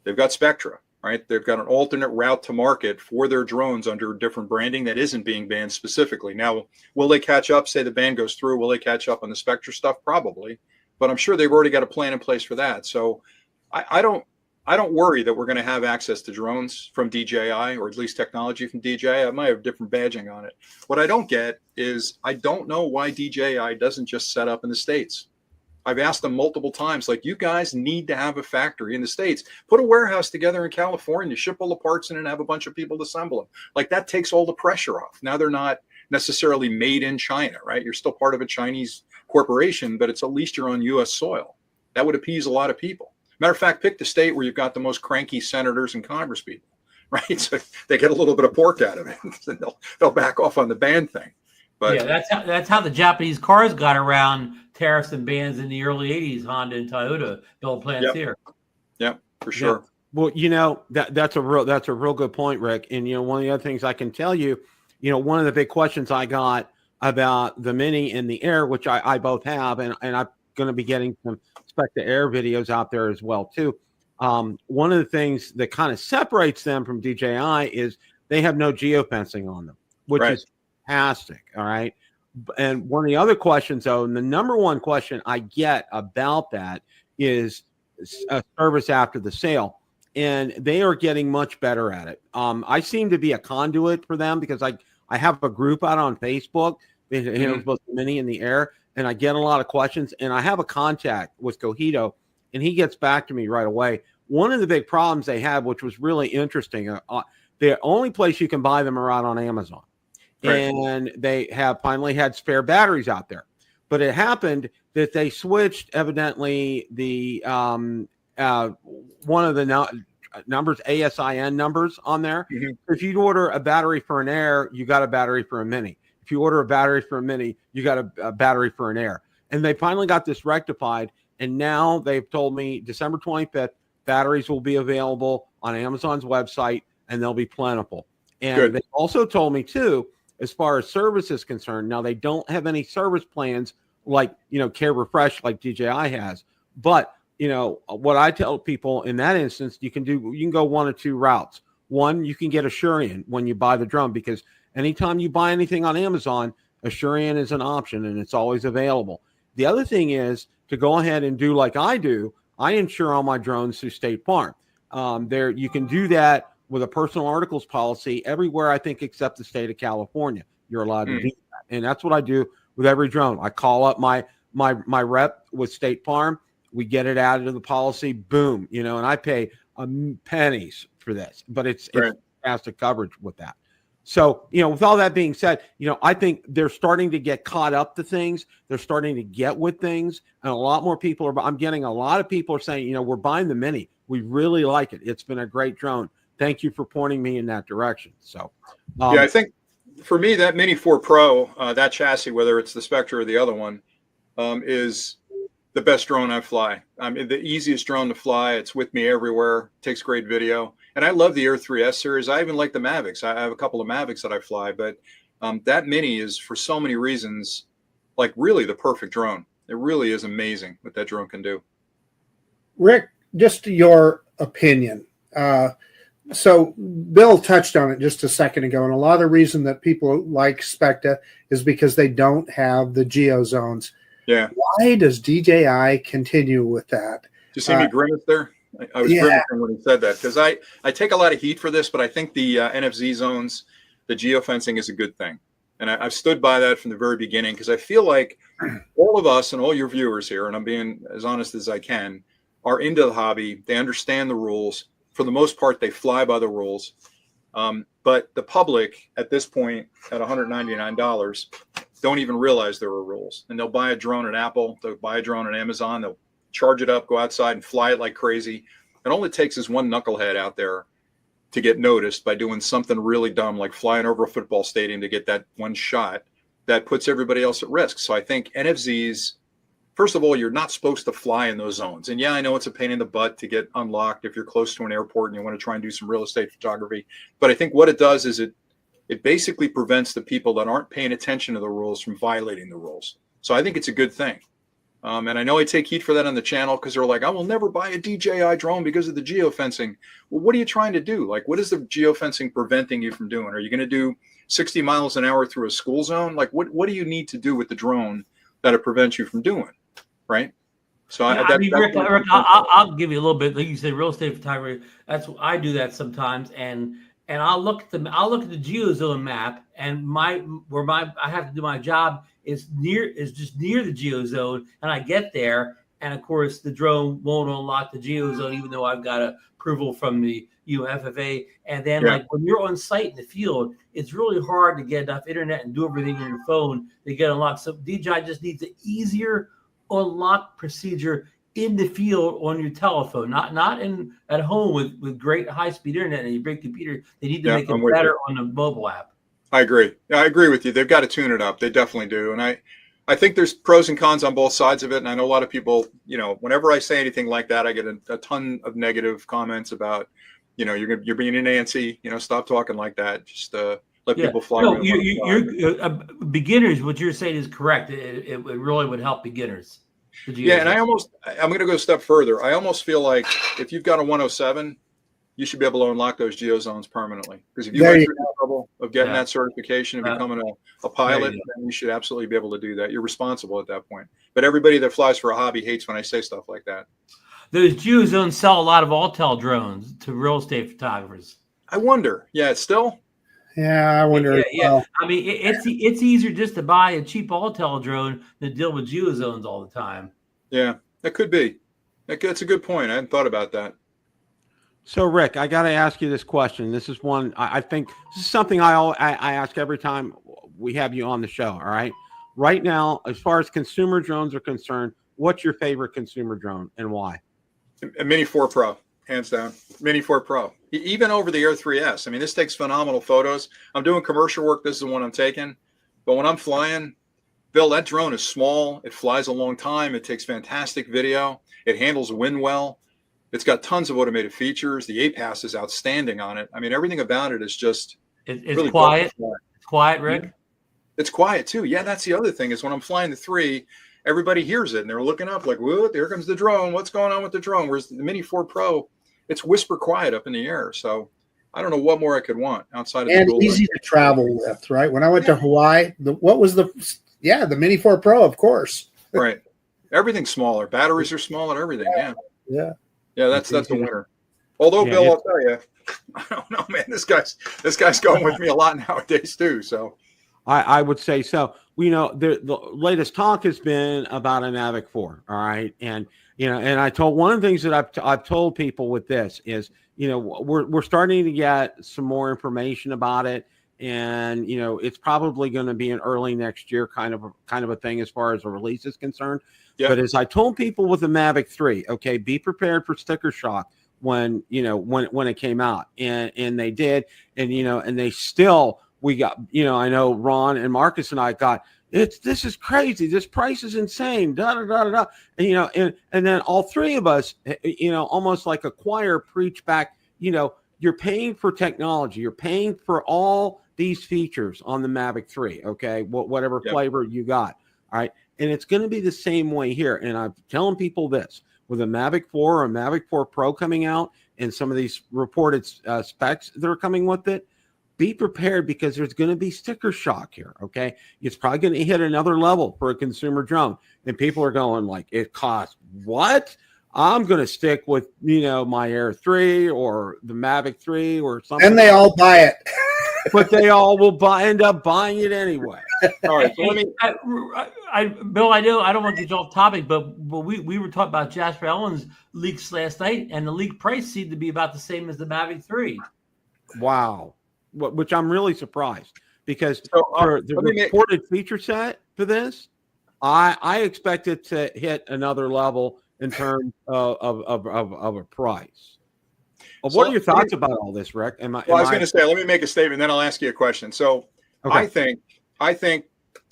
they've got Spectra, right? They've got an alternate route to market for their drones under different branding that isn't being banned specifically. Now, will they catch up? Say the ban goes through, will they catch up on the Spectra stuff? Probably, but I'm sure they've already got a plan in place for that. So I don't worry that we're going to have access to drones from DJI, or at least technology from DJI. I might have different badging on it. What I don't get is I don't know why DJI doesn't just set up in the States. I've asked them multiple times, like, you guys need to have a factory in the States. Put a warehouse together in California, ship all the parts in and have a bunch of people to assemble them. Like, that takes all the pressure off. Now they're not necessarily made in China, right? You're still part of a Chinese corporation, but it's at least you're on U.S. soil. That would appease a lot of people. Matter of fact, pick the state where you've got the most cranky senators and Congress people, right? So they get a little bit of pork out of it, and they'll back off on the ban thing. But yeah, that's how the Japanese cars got around tariffs and bans in the early '80s. Honda and Toyota built plants here. Yeah, for sure. Yeah. Well, you know, that's a real good point, Rick. And you know, one of the other things I can tell you, you know, one of the big questions I got about the Mini and the Air, which I both have, and I'm going to be getting some Spectra Air videos out there as well too. One of the things that kind of separates them from DJI is they have no geofencing on them, which is fantastic. All right. And one of the other questions, though, and the number one question I get about that is service after the sale. And they are getting much better at it. I seem to be a conduit for them because I have a group out on Facebook, both the Mini and the Air, and I get a lot of questions. And I have a contact with Cojito, and he gets back to me right away. One of the big problems they had, which was really interesting, the only place you can buy them are out on Amazon. Right. And they have finally had spare batteries out there. But it happened that they switched, evidently, the one of the numbers, ASIN numbers on there. Mm-hmm. If you order a battery for an Air, you got a battery for a Mini. If you order a battery for a Mini, you got a battery for an Air. And they finally got this rectified. And now they've told me December 25th, batteries will be available on Amazon's website, and they'll be plentiful. And they also told me, too, as far as service is concerned, now they don't have any service plans like, Care Refresh like DJI has. But, what I tell people in that instance, you can go one of two routes. One, you can get Asurion when you buy the drone, because anytime you buy anything on Amazon, Asurion is an option and it's always available. The other thing is to go ahead and do like I do. I insure all my drones through State Farm. You can do that with a personal articles policy everywhere, I think, except the state of California. You're allowed to do that. And that's what I do with every drone. I call up my rep with State Farm. We get it added to the policy. Boom. And I pay pennies for this, but it's fantastic coverage with that. So, with all that being said, I think they're starting to get caught up to things. They're starting to get with things. And a lot more people I'm getting a lot of people are saying, we're buying the Mini. We really like it. It's been a great drone. Thank you for pointing me in that direction. So, I think for me, that Mini 4 Pro, that chassis, whether it's the Spectra or the other one, is the best drone I fly. I mean, the easiest drone to fly. It's with me everywhere. Takes great video. And I love the Air 3S series. I even like the Mavics. I have a couple of Mavics that I fly, but that Mini is, for so many reasons, like really the perfect drone. It really is amazing what that drone can do. Rick, just your opinion. So Bill touched on it just a second ago, and a lot of the reason that people like Spectra is because they don't have the geo zones. Yeah. Why does DJI continue with that? Did you see me grimace there? I was grimacing when he said that, because I take a lot of heat for this, but I think the NFZ zones, the geofencing is a good thing. And I've stood by that from the very beginning, because I feel like all of us and all your viewers here, and I'm being as honest as I can, are into the hobby. They understand the rules. For the most part, they fly by the rules. But the public at this point at $199 don't even realize there are rules. And they'll buy a drone at Apple. They'll buy a drone at Amazon. They'll charge it up, go outside and fly it like crazy. And all it takes is one knucklehead out there to get noticed by doing something really dumb, like flying over a football stadium to get that one shot. that puts everybody else at risk. So I think NFZs, first of all, you're not supposed to fly in those zones. And yeah, I know it's a pain in the butt to get unlocked if you're close to an airport and you want to try and do some real estate photography. But I think what it does is it basically prevents the people that aren't paying attention to the rules from violating the rules. So I think it's a good thing. And I know I take heat for that on the channel because they're like, I will never buy a DJI drone because of the geofencing. Well, what are you trying to do? Like, what is the geofencing preventing you from doing? Are you going to do 60 miles an hour through a school zone? Like, what do you need to do with the drone that it prevents you from doing? Right. So Rick, I'll give you a little bit. Like you said, real estate photography. I do that sometimes, and I'll look at the geozone map, and I have to do my job is just near the geozone, and I get there, and of course the drone won't unlock the geozone, even though I've got approval from the FFA. And then like when you're on site in the field, it's really hard to get enough internet and do everything on your phone to get unlocked. So DJI just needs an easier unlock procedure in the field on your telephone, not at home with great high-speed internet and your great computer. They need to make it better on the mobile app. I agree. I agree with you. They've got to tune it up. They definitely do. And I think there's pros and cons on both sides of it. And I know a lot of people, whenever I say anything like that, I get a ton of negative comments about, you're being an antsy, stop talking like that. Just let people fly. No, you're beginners. What you're saying is correct. It really would help beginners. Yeah, and I'm going to go a step further. I almost feel like if you've got a 107, you should be able to unlock those geozones permanently. Because if you went through the trouble of getting that certification and becoming a pilot, then you should absolutely be able to do that. You're responsible at that point. But everybody that flies for a hobby hates when I say stuff like that. Those geozones sell a lot of Autel drones to real estate photographers. I wonder. Yeah, it's still. Yeah, I wonder. Yeah. I mean, it's easier just to buy a cheap Autel drone than deal with geozones all the time. Yeah, that could be. That's a good point. I hadn't thought about that. So, Rick, I got to ask you this question. This is one I think this is something I ask every time we have you on the show. All right. Right now, as far as consumer drones are concerned, what's your favorite consumer drone and why? A Mini 4 Pro, hands down. Mini 4 Pro. Even over the Air 3S. I mean, this takes phenomenal photos. I'm doing commercial work. This is the one I'm taking. But when I'm flying, Bill, that drone is small. It flies a long time. It takes fantastic video. It handles wind well. It's got tons of automated features. The APAS is outstanding on it. I mean, everything about it is just it's really quiet. It's quiet, Rick. It's quiet too. Yeah, that's the other thing is when I'm flying the 3, everybody hears it and they're looking up like, whoa, there comes the drone. What's going on with the drone? Whereas the Mini 4 Pro, it's whisper quiet up in the air. So I don't know what more I could want outside of and easy to travel with, right? When I went to Hawaii, the Mini 4 Pro, of course. Right. Everything's smaller. Batteries are smaller, everything. Yeah. Yeah, that's a winner. Although, Bill, I'll tell you, I don't know, man. This guy's going with me a lot nowadays too. So, I would say so. The latest talk has been about a Mavic 4. All right, and and I told one of the things that I've told people with this is we're starting to get some more information about it, and it's probably going to be an early next year kind of a thing as far as the release is concerned. Yep. But as I told people with the Mavic 3, okay, be prepared for sticker shock when it came out, and they did, and and they still we got I know Ron and Marcus and I got this is crazy, this price is insane, and then all three of us almost like a choir preach back, you're paying for technology, you're paying for all these features on the Mavic 3, okay, whatever flavor you got, all right. And it's going to be the same way here. And I'm telling people this, with a Mavic 4 or a Mavic 4 Pro coming out and some of these reported specs that are coming with it, be prepared because there's going to be sticker shock here, okay? It's probably going to hit another level for a consumer drone. And people are going like, it costs what? I'm going to stick with, my Air 3 or the Mavic 3 or something. And they all buy it. But they all will end up buying it anyway. All right. So Bill, I know I don't want to get you off topic, but we were talking about Jasper Ellen's leaks last night, and the leak price seemed to be about the same as the Mavic 3. Wow. Which I'm really surprised because for the reported feature set for this, I expect it to hit another level in terms of a price. What are your thoughts about all this, Rick? I was going to say, let me make a statement, then I'll ask you a question. So okay. I think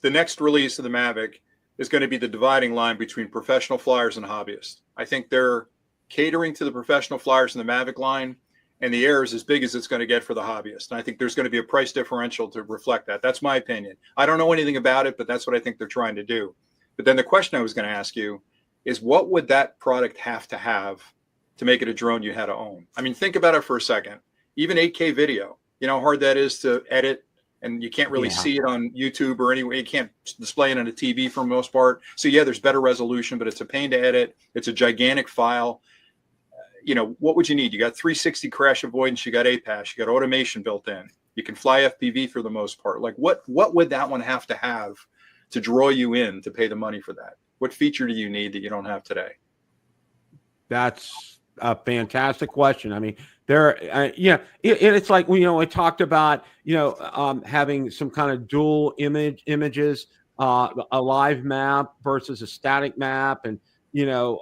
the next release of the Mavic is going to be the dividing line between professional flyers and hobbyists. I think they're catering to the professional flyers in the Mavic line, and the Air is as big as it's going to get for the hobbyist. And I think there's going to be a price differential to reflect that. That's my opinion. I don't know anything about it, but that's what I think they're trying to do. But then the question I was going to ask you is, what would that product have to make it a drone you had to own? I mean, think about it for a second. Even 8K video, you know how hard that is to edit, and you can't really see it on YouTube or anywhere. You can't display it on a TV for the most part. So yeah, there's better resolution, but it's a pain to edit. It's a gigantic file. You know, what would you need? You got 360 crash avoidance, you got APAS, you got automation built in. You can fly FPV for the most part. Like what would that one have to draw you in to pay the money for that? What feature do you need that you don't have today? That's a fantastic question. I mean, it's like, you know, I talked about, you know, having some kind of dual images, a live map versus a static map, and, you know,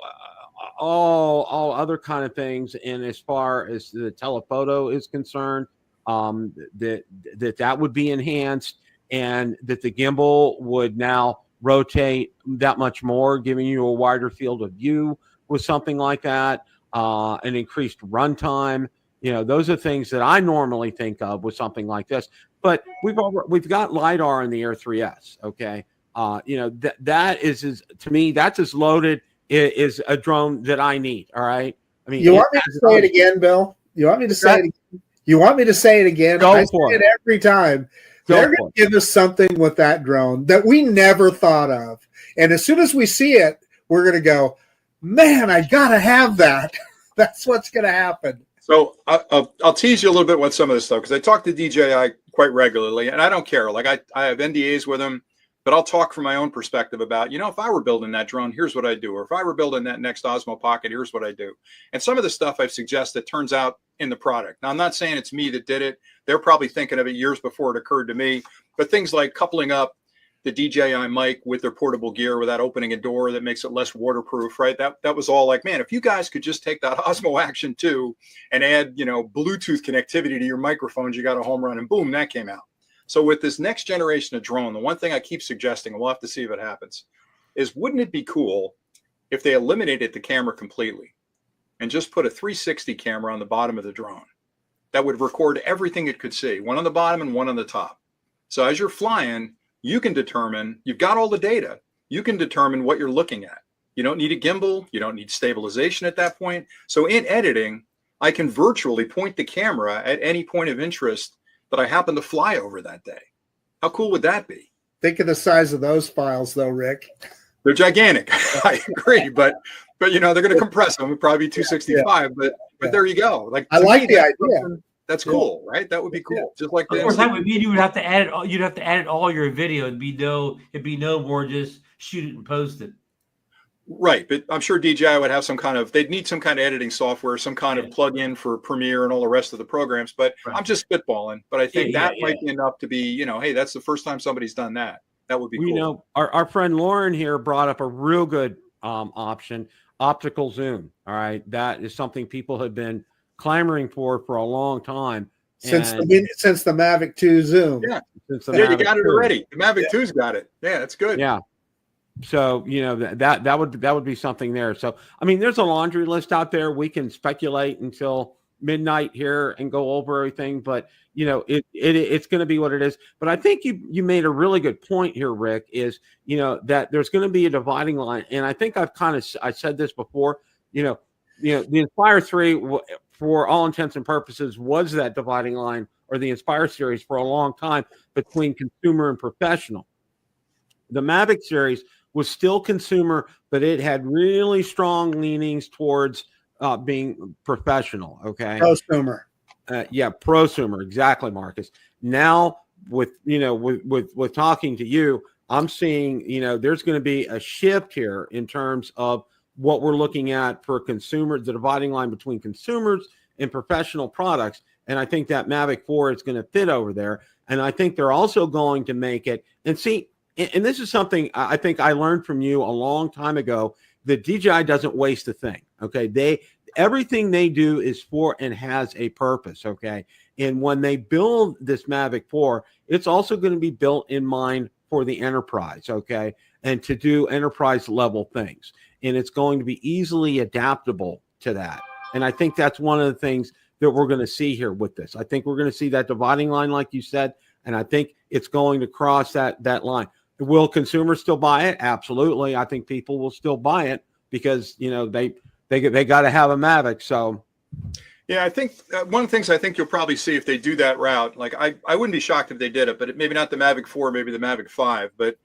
all other kind of things. And as far as the telephoto is concerned, that would be enhanced, and that the gimbal would now rotate that much more, giving you a wider field of view with something like that, an increased runtime. You know, those are things that I normally think of with something like this. But we've got LiDAR in the Air 3S. Okay, you know, that is to me, that's as loaded is a drone that I need. All right. I mean, you want me to say it again, Bill? You want me to say it again? You want me to say it again? I say it every time. They're going to give us something with that drone that we never thought of. And as soon as we see it, we're going to go, man, I got to have that. That's what's going to happen. So I'll tease you a little bit with some of this stuff, because I talk to DJI quite regularly, and I don't care. Like I have NDAs with them, but I'll talk from my own perspective about, you know, if I were building that drone, here's what I do. Or if I were building that next Osmo Pocket, here's what I do. And some of the stuff I've suggested turns out in the product. Now, I'm not saying it's me that did it. They're probably thinking of it years before it occurred to me. But things like coupling up the DJI mic with their portable gear without opening a door that makes it less waterproof, right? That was all like, man, if you guys could just take that Osmo Action 2 and add, you know, Bluetooth connectivity to your microphones, you got a home run, and boom, that came out. So with this next generation of drone, the one thing I keep suggesting, and we'll have to see if it happens, is wouldn't it be cool if they eliminated the camera completely and just put a 360 camera on the bottom of the drone that would record everything it could see, one on the bottom and one on the top. So as you're flying, you can determine, you've got all the data, you can determine what you're looking at. You don't need a gimbal, you don't need stabilization at that point. So in editing, I can virtually point the camera at any point of interest that I happen to fly over that day. How cool would that be? Think of the size of those files, though, Rick. They're gigantic. I agree, but you know, they're going to compress them. It'd probably be 265, but there you go. Like, I like the idea. That's cool, right? That would be cool. Just like of course, that would mean you would have to add it. You'd have to add it all your video. It'd be no more just shoot it and post it. Right, but I'm sure DJI would have some kind of, they'd need some kind of editing software, some kind of plug-in for Premiere and all the rest of the programs. But I'm just spitballing. But I think that might be enough to be, you know, hey, that's the first time somebody's done that. That would be cool. You know, our friend Lauren here brought up a real good option, optical zoom. All right, that is something people have been clamoring for a long time. Since the Mavic 2 zoom. Yeah, you got it already. The Mavic 2's got it. Yeah, that's good. Yeah. So, you know, that would be something there. So, I mean, there's a laundry list out there. We can speculate until midnight here and go over everything, but you know, it's going to be what it is. But I think you made a really good point here, Rick, is, you know, that there's going to be a dividing line. And I think I said this before, you know, the Inspire 3, for all intents and purposes, was that dividing line, or the Inspire series, for a long time, between consumer and professional. The Mavic series was still consumer, but it had really strong leanings towards being professional. Okay, prosumer. Prosumer, exactly, Marcus. Now, with talking to you, I'm seeing, you know, there's going to be a shift here in terms of what we're looking at for consumers, the dividing line between consumers and professional products. And I think that Mavic 4 is going to fit over there. And I think they're also going to make it, and see, and this is something I think I learned from you a long time ago, that DJI doesn't waste a thing. Okay. Everything they do is for and has a purpose. Okay. And when they build this Mavic 4, it's also going to be built in mind for the enterprise, okay, and to do enterprise level things. And it's going to be easily adaptable to that. And I think that's one of the things that we're going to see here with this. I think we're going to see that dividing line, like you said, and I think it's going to cross that line. Will consumers still buy it? Absolutely. I think people will still buy it because, you know, they got to have a Mavic. So, yeah, I think one of the things I think you'll probably see if they do that route, like I wouldn't be shocked if they did it, but maybe not the Mavic 4, maybe the Mavic 5, but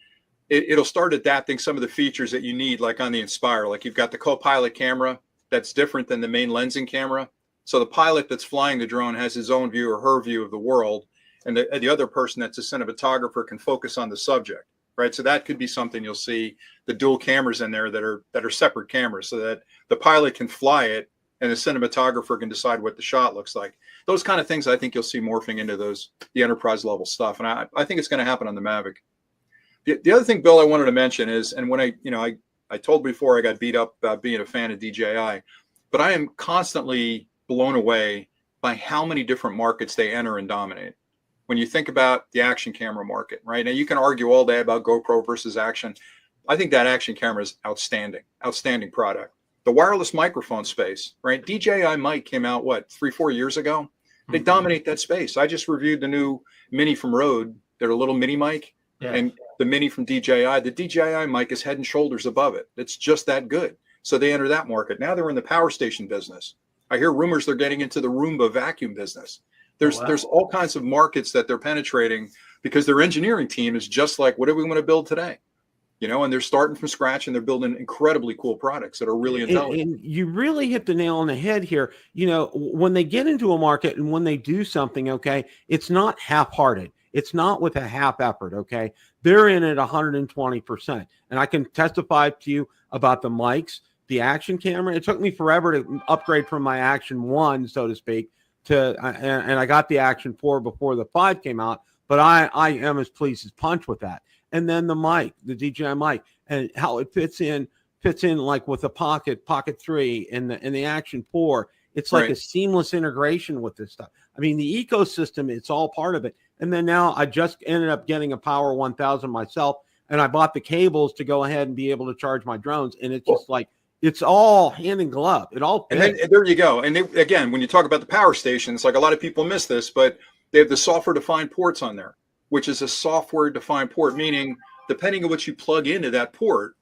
it'll start adapting some of the features that you need, like on the Inspire. Like you've got the co-pilot camera that's different than the main lensing camera. So the pilot that's flying the drone has his own view or her view of the world, and the other person that's a cinematographer can focus on the subject, right? So that could be something you'll see, the dual cameras in there that are separate cameras, so that the pilot can fly it and the cinematographer can decide what the shot looks like. Those kind of things I think you'll see morphing into the enterprise level stuff. And I think it's going to happen on the Mavic. The other thing, Bill, I wanted to mention is, and when I told before I got beat up about being a fan of DJI, but I am constantly blown away by how many different markets they enter and dominate. When you think about the action camera market, right? Now you can argue all day about GoPro versus Action. I think that action camera is outstanding product. The wireless microphone space, right? DJI Mic came out, 3-4 years ago? They dominate that space. I just reviewed the new Mini from Rode, their little mini mic, and the Mini from DJI. The DJI mic is head and shoulders above it. It's just that good. So they enter that market. Now they're in the power station business. I hear rumors they're getting into the Roomba vacuum business. There's all kinds of markets that they're penetrating because their engineering team is just like, what do we want to build today? You know, and they're starting from scratch and they're building incredibly cool products that are really intelligent. And you really hit the nail on the head here. You know, when they get into a market and when they do something, okay, it's not half-hearted. It's not with a half effort, okay? They're in at 120%. And I can testify to you about the mics, the action camera. It took me forever to upgrade from my Action 1, so to speak, to and I got the Action 4 before the 5 came out, but I am as pleased as punch with that. And then the mic, the DJI mic, and how it fits in like with the Pocket 3 and the Action 4. It's like a seamless integration with this stuff. I mean, the ecosystem, it's all part of it. And then now I just ended up getting a Power 1000 myself, and I bought the cables to go ahead and be able to charge my drones. And it's just like, it's all hand in glove. It all fits. And there you go. And again, when you talk about the power stations, like a lot of people miss this, but they have the software-defined ports on there, which is a software-defined port, meaning depending on what you plug into that port,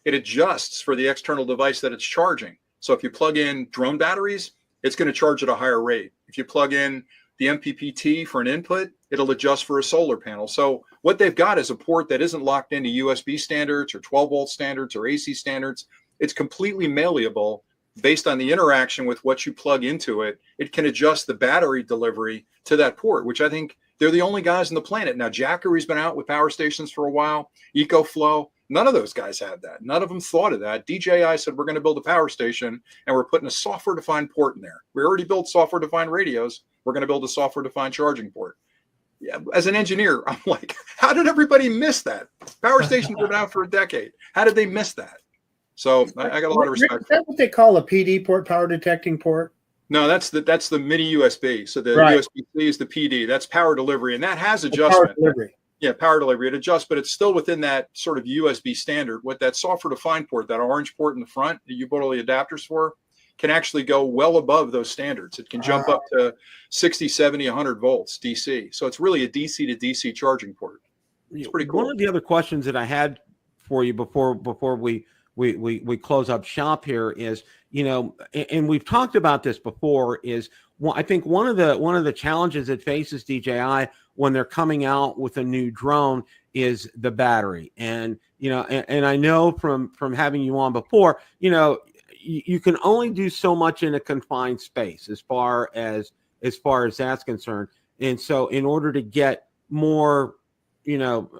it adjusts for the external device that it's charging. So if you plug in drone batteries, it's going to charge at a higher rate. If you plug in the MPPT for an input, it'll adjust for a solar panel. So what they've got is a port that isn't locked into USB standards or 12-volt standards or AC standards. It's completely malleable based on the interaction with what you plug into it. It can adjust the battery delivery to that port, which I think they're the only guys on the planet. Now, Jackery's been out with power stations for a while. EcoFlow, none of those guys had that. None of them thought of that. DJI said, we're going to build a power station, and we're putting a software-defined port in there. We already built software-defined radios. We're going to build a software-defined charging port. Yeah, as an engineer, I'm like, how did everybody miss that? Power stations have been out for a decade. How did they miss that? So I got a lot of respect. Is that what they call a PD port, power detecting port? No, that's the mini USB. So the USB-C is the PD. That's power delivery, and that has adjustment. Power delivery. Yeah, power delivery. It adjusts, but it's still within that sort of USB standard. With that software-defined port, that orange port in the front that you bought all the adapters for, can actually go well above those standards. It can jump up to 60, 70, 100 volts DC. So it's really a DC to DC charging port. It's pretty cool. One of the other questions that I had for you before we close up shop here is, you know, and we've talked about this before, is I think one of the challenges that faces DJI when they're coming out with a new drone is the battery. And, you know, and I know from having you on before, you know, you can only do so much in a confined space as far as that's concerned. And so in order to get more, you know,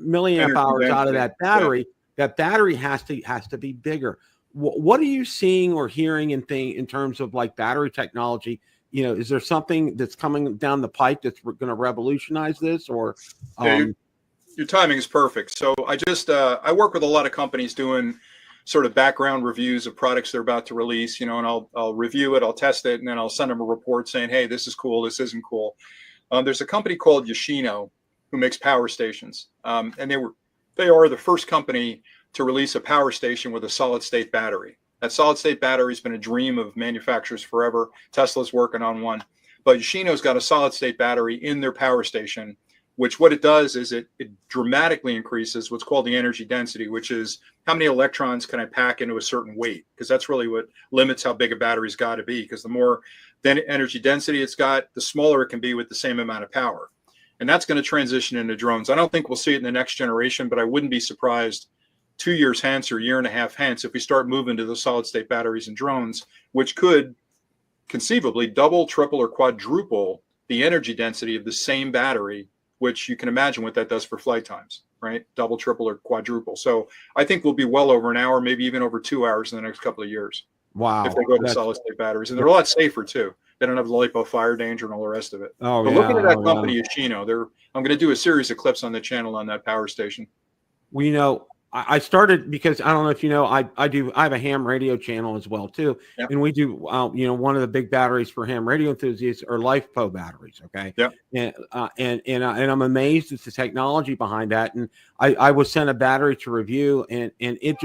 milliamp hours out of that battery, that battery has to be bigger. What are you seeing or hearing in terms of like battery technology? You know, is there something that's coming down the pike that's going to revolutionize this? Or your timing is perfect. So I work with a lot of companies doing sort of background reviews of products they're about to release, you know, and I'll review it, I'll test it, and then I'll send them a report saying, hey, this is cool, this isn't cool. There's a company called Yoshino who makes power stations. And they are the first company to release a power station with a solid state battery. That solid state battery has been a dream of manufacturers forever. Tesla's working on one, but Yoshino's got a solid state battery in their power station, which what it does is it dramatically increases what's called the energy density, which is how many electrons can I pack into a certain weight? Because that's really what limits how big a battery's got to be. Because the more energy density it's got, the smaller it can be with the same amount of power. And that's going to transition into drones. I don't think we'll see it in the next generation, but I wouldn't be surprised 2 years hence or a year and a half hence if we start moving to the solid state batteries in drones, which could conceivably double, triple, or quadruple the energy density of the same battery, which you can imagine what that does for flight times, right? Double, triple, or quadruple. So I think we'll be well over an hour, maybe even over 2 hours in the next couple of years. Wow. If they go to solid state batteries. And they're a lot safer too. They don't have the lipo fire danger and all the rest of it. Oh, but yeah. looking at that company, Yoshino, I'm going to do a series of clips on the channel on that power station. Well, you know, I started because I don't know if you know, I have a ham radio channel as well too. Yep. And we do, one of the big batteries for ham radio enthusiasts are LifePo batteries. Okay. Yep. And I'm amazed at the technology behind that. And I was sent a battery to review and it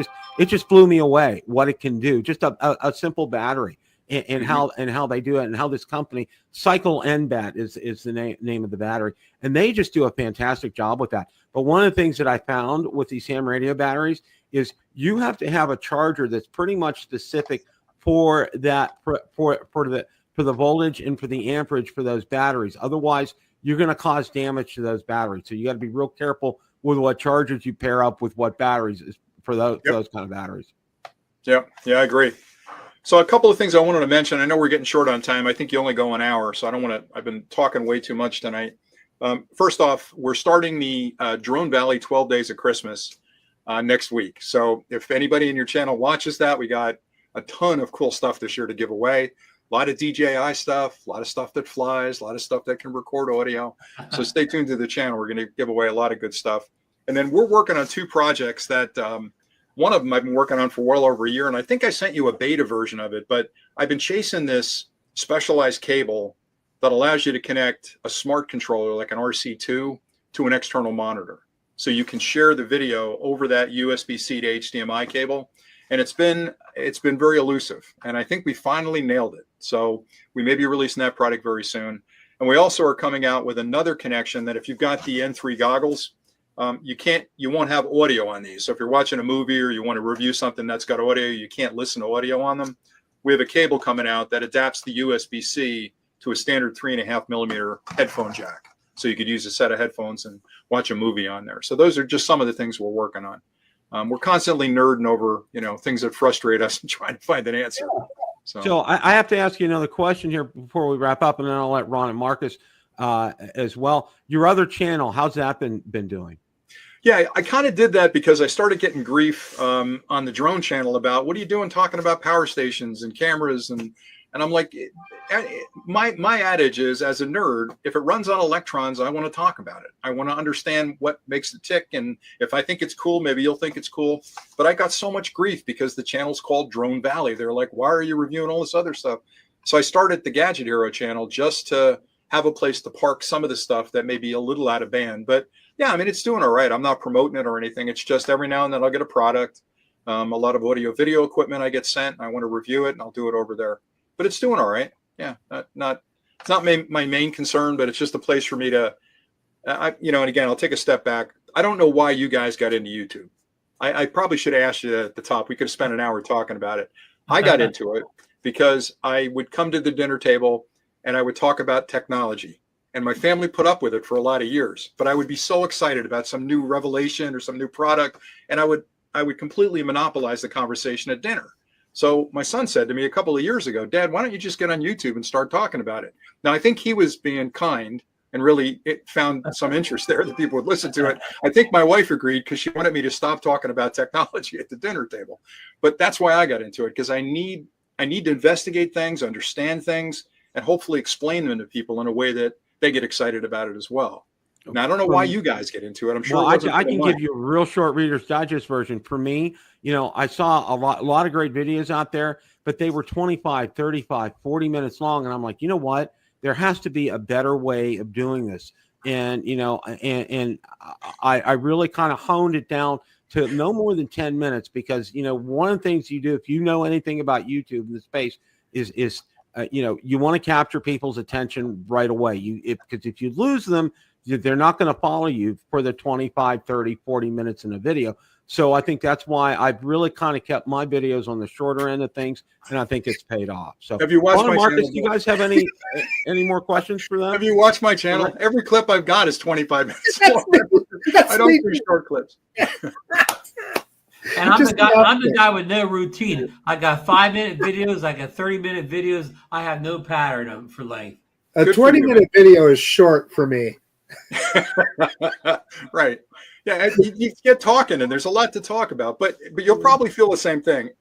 just blew me away what it can do. Just a simple battery. And how they do it, and how this company Cycle NBAT is the name of the battery, and they just do a fantastic job with that. But one of the things that I found with these ham radio batteries is you have to have a charger that's pretty much specific for that for the voltage and for the amperage for those batteries. Otherwise, you're going to cause damage to those batteries. So you got to be real careful with what chargers you pair up with what batteries is for those kind of batteries. Yeah, I agree. So a couple of things I wanted to mention. I know we're getting short on time. I think you only go an hour, so I don't want to. I've been talking way too much tonight. First off, we're starting the Drone Valley 12 Days of Christmas next week. So if anybody in your channel watches that, we got a ton of cool stuff this year to give away. A lot of DJI stuff, a lot of stuff that flies, a lot of stuff that can record audio. So stay tuned to the channel. We're going to give away a lot of good stuff. And then we're working on two projects that one of them I've been working on for well over a year, and I think I sent you a beta version of it, but I've been chasing this specialized cable that allows you to connect a smart controller like an RC-2 to an external monitor. So you can share the video over that USB-C to HDMI cable. And it's been very elusive. And I think we finally nailed it. So we may be releasing that product very soon. And we also are coming out with another connection that if you've got the N3 goggles, you won't have audio on these. So if you're watching a movie or you want to review something that's got audio, you can't listen to audio on them. We have a cable coming out that adapts the USB-C to a standard 3.5 millimeter headphone jack. So you could use a set of headphones and watch a movie on there. So those are just some of the things we're working on. We're constantly nerding over, things that frustrate us and trying to find an answer. So I have to ask you another question here before we wrap up, and then I'll let Ron and Marcus as well. Your other channel, how's that been doing? Yeah, I kind of did that because I started getting grief on the drone channel about what are you doing talking about power stations and cameras, and I'm like, my adage is, as a nerd, if it runs on electrons, I want to talk about it. I want to understand what makes it tick, and if I think it's cool, maybe you'll think it's cool. But I got so much grief because the channel's called Drone Valley. They're like, why are you reviewing all this other stuff? So I started the Gadget Hero channel just to have a place to park some of the stuff that may be a little out of band. But yeah, I mean, it's doing all right. I'm not promoting it or anything. It's just every now and then I'll get a product, a lot of audio video equipment I get sent, and I want to review it, and I'll do it over there. But it's doing all right. Yeah, it's not my main concern, but it's just a place for me to, and again, I'll take a step back. I don't know why you guys got into YouTube. I probably should have asked you at the top. We could have spent an hour talking about it. I got into it because I would come to the dinner table and I would talk about technology. And my family put up with it for a lot of years. But I would be so excited about some new revelation or some new product, and I would completely monopolize the conversation at dinner. So my son said to me a couple of years ago, Dad, why don't you just get on YouTube and start talking about it? Now, I think he was being kind and really it found some interest there that people would listen to it. I think my wife agreed because she wanted me to stop talking about technology at the dinner table. But that's why I got into it, because I need to investigate things, understand things, and hopefully explain them to people in a way that they get excited about it as well. Now, I don't know why you guys get into it. I'm sure I can give you a real short Reader's Digest version. For me, I saw a lot of great videos out there, but they were 25, 35, 40 minutes long. And I'm like, you know what? There has to be a better way of doing this. and I really kind of honed it down to no more than 10 minutes, because one of the things you do, if you know anything about YouTube in the space, is you want to capture people's attention right away. Because if you lose them, they're not going to follow you for the 25, 30, 40 minutes in a video. So I think that's why I've really kind of kept my videos on the shorter end of things, and I think it's paid off. So have you watched my Marcus, channel? do you guys have any more questions for them? Have you watched my channel? Every clip I've got is 25 minutes long. I don't do short clips. And I'm the guy with no routine. I got 5-minute videos. I got 30-minute videos. I have no pattern for length. A 20-minute video is short for me. Right. Yeah, you get talking, and there's a lot to talk about. But you'll probably feel the same thing.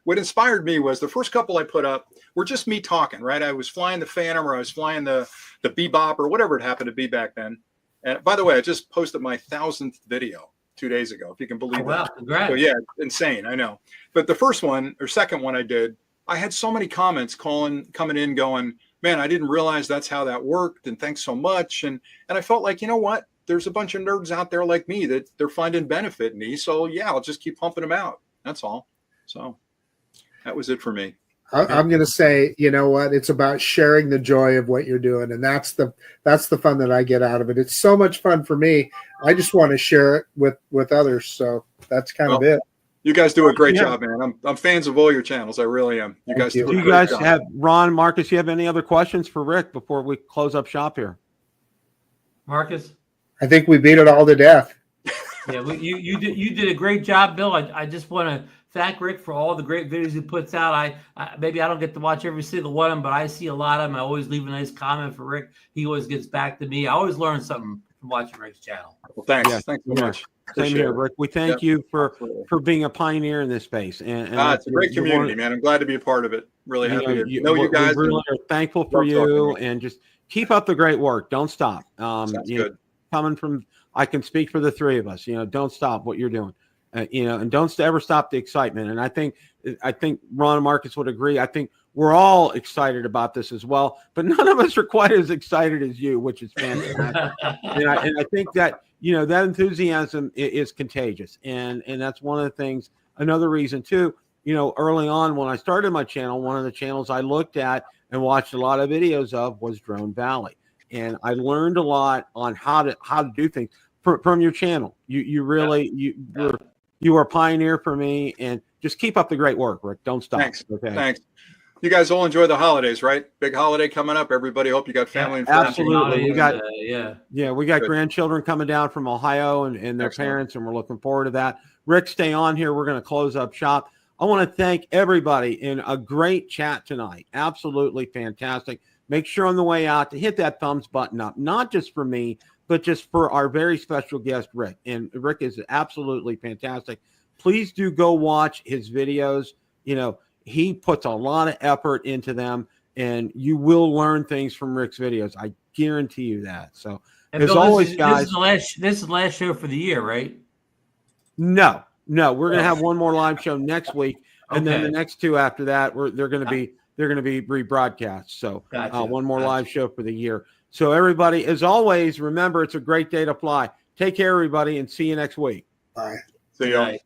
What inspired me was the first couple I put up were just me talking. Right. I was flying the Phantom, or I was flying the Bebop, or whatever it happened to be back then. And by the way, I just posted my 1,000th video 2 days ago, if you can believe wow, that. congrats. So yeah, insane. I know. But the first one or second one I did, I had so many comments coming in going, man, I didn't realize that's how that worked, and thanks so much. And I felt like, you know what? There's a bunch of nerds out there like me that they're finding benefit in these. So yeah, I'll just keep pumping them out. That's all. So that was it for me. I'm going to say, you know what? It's about sharing the joy of what you're doing. And that's the fun that I get out of it. It's so much fun for me. I just want to share it with others. So that's kind of it. You guys do a great job, man. I'm fans of all your channels. I really am. You guys do a great job. Have Ron, Marcus, you have any other questions for Rick before we close up shop here? Marcus? I think we beat it all to death. Yeah, you did a great job, Bill. I just want to thank Rick for all the great videos he puts out. I maybe I don't get to watch every single one of them, but I see a lot of them. I always leave a nice comment for Rick. He always gets back to me. I always learn something from watching Rick's channel. Well, thanks. Yeah. Thanks so much. Same here, Rick. We thank you for being a pioneer in this space. And it's a great community, man. I'm glad to be a part of it. Really happy to know you guys. We really are thankful for you, and just keep up the great work. Don't stop. Sounds good. Coming from, I can speak for the three of us. Don't stop what you're doing. And don't ever stop the excitement. And I think Ron and Marcus would agree. I think we're all excited about this as well, but none of us are quite as excited as you, which is fantastic. and I think that that enthusiasm is contagious, and that's one of the things. Another reason too. Early on when I started my channel, one of the channels I looked at and watched a lot of videos of was Drone Valley, and I learned a lot on how to do things from your channel. You are a pioneer for me, and just keep up the great work, Rick. Don't stop. Thanks. Okay. Thanks. You guys all enjoy the holidays, right? Big holiday coming up. Everybody, hope you got family and friends. Absolutely. We got we got Good. grandchildren coming down from Ohio and their parents, and we're looking forward to that. Rick, stay on here. We're going to close up shop. I want to thank everybody in a great chat tonight. Absolutely fantastic. Make sure on the way out to hit that thumbs button up, not just for me, but just for our very special guest, Rick. And Rick is absolutely fantastic. Please do go watch his videos. He puts a lot of effort into them, and you will learn things from Rick's videos. I guarantee you that. So, and as Bill, always, guys, this is the last show for the year, right? No, we're going to have one more live show next week, and then the next two after that, they're going to be rebroadcast. So, Gotcha. One more live show for the year. So, everybody, as always, remember it's a great day to fly. Take care, everybody, and see you next week. Bye. See y'all.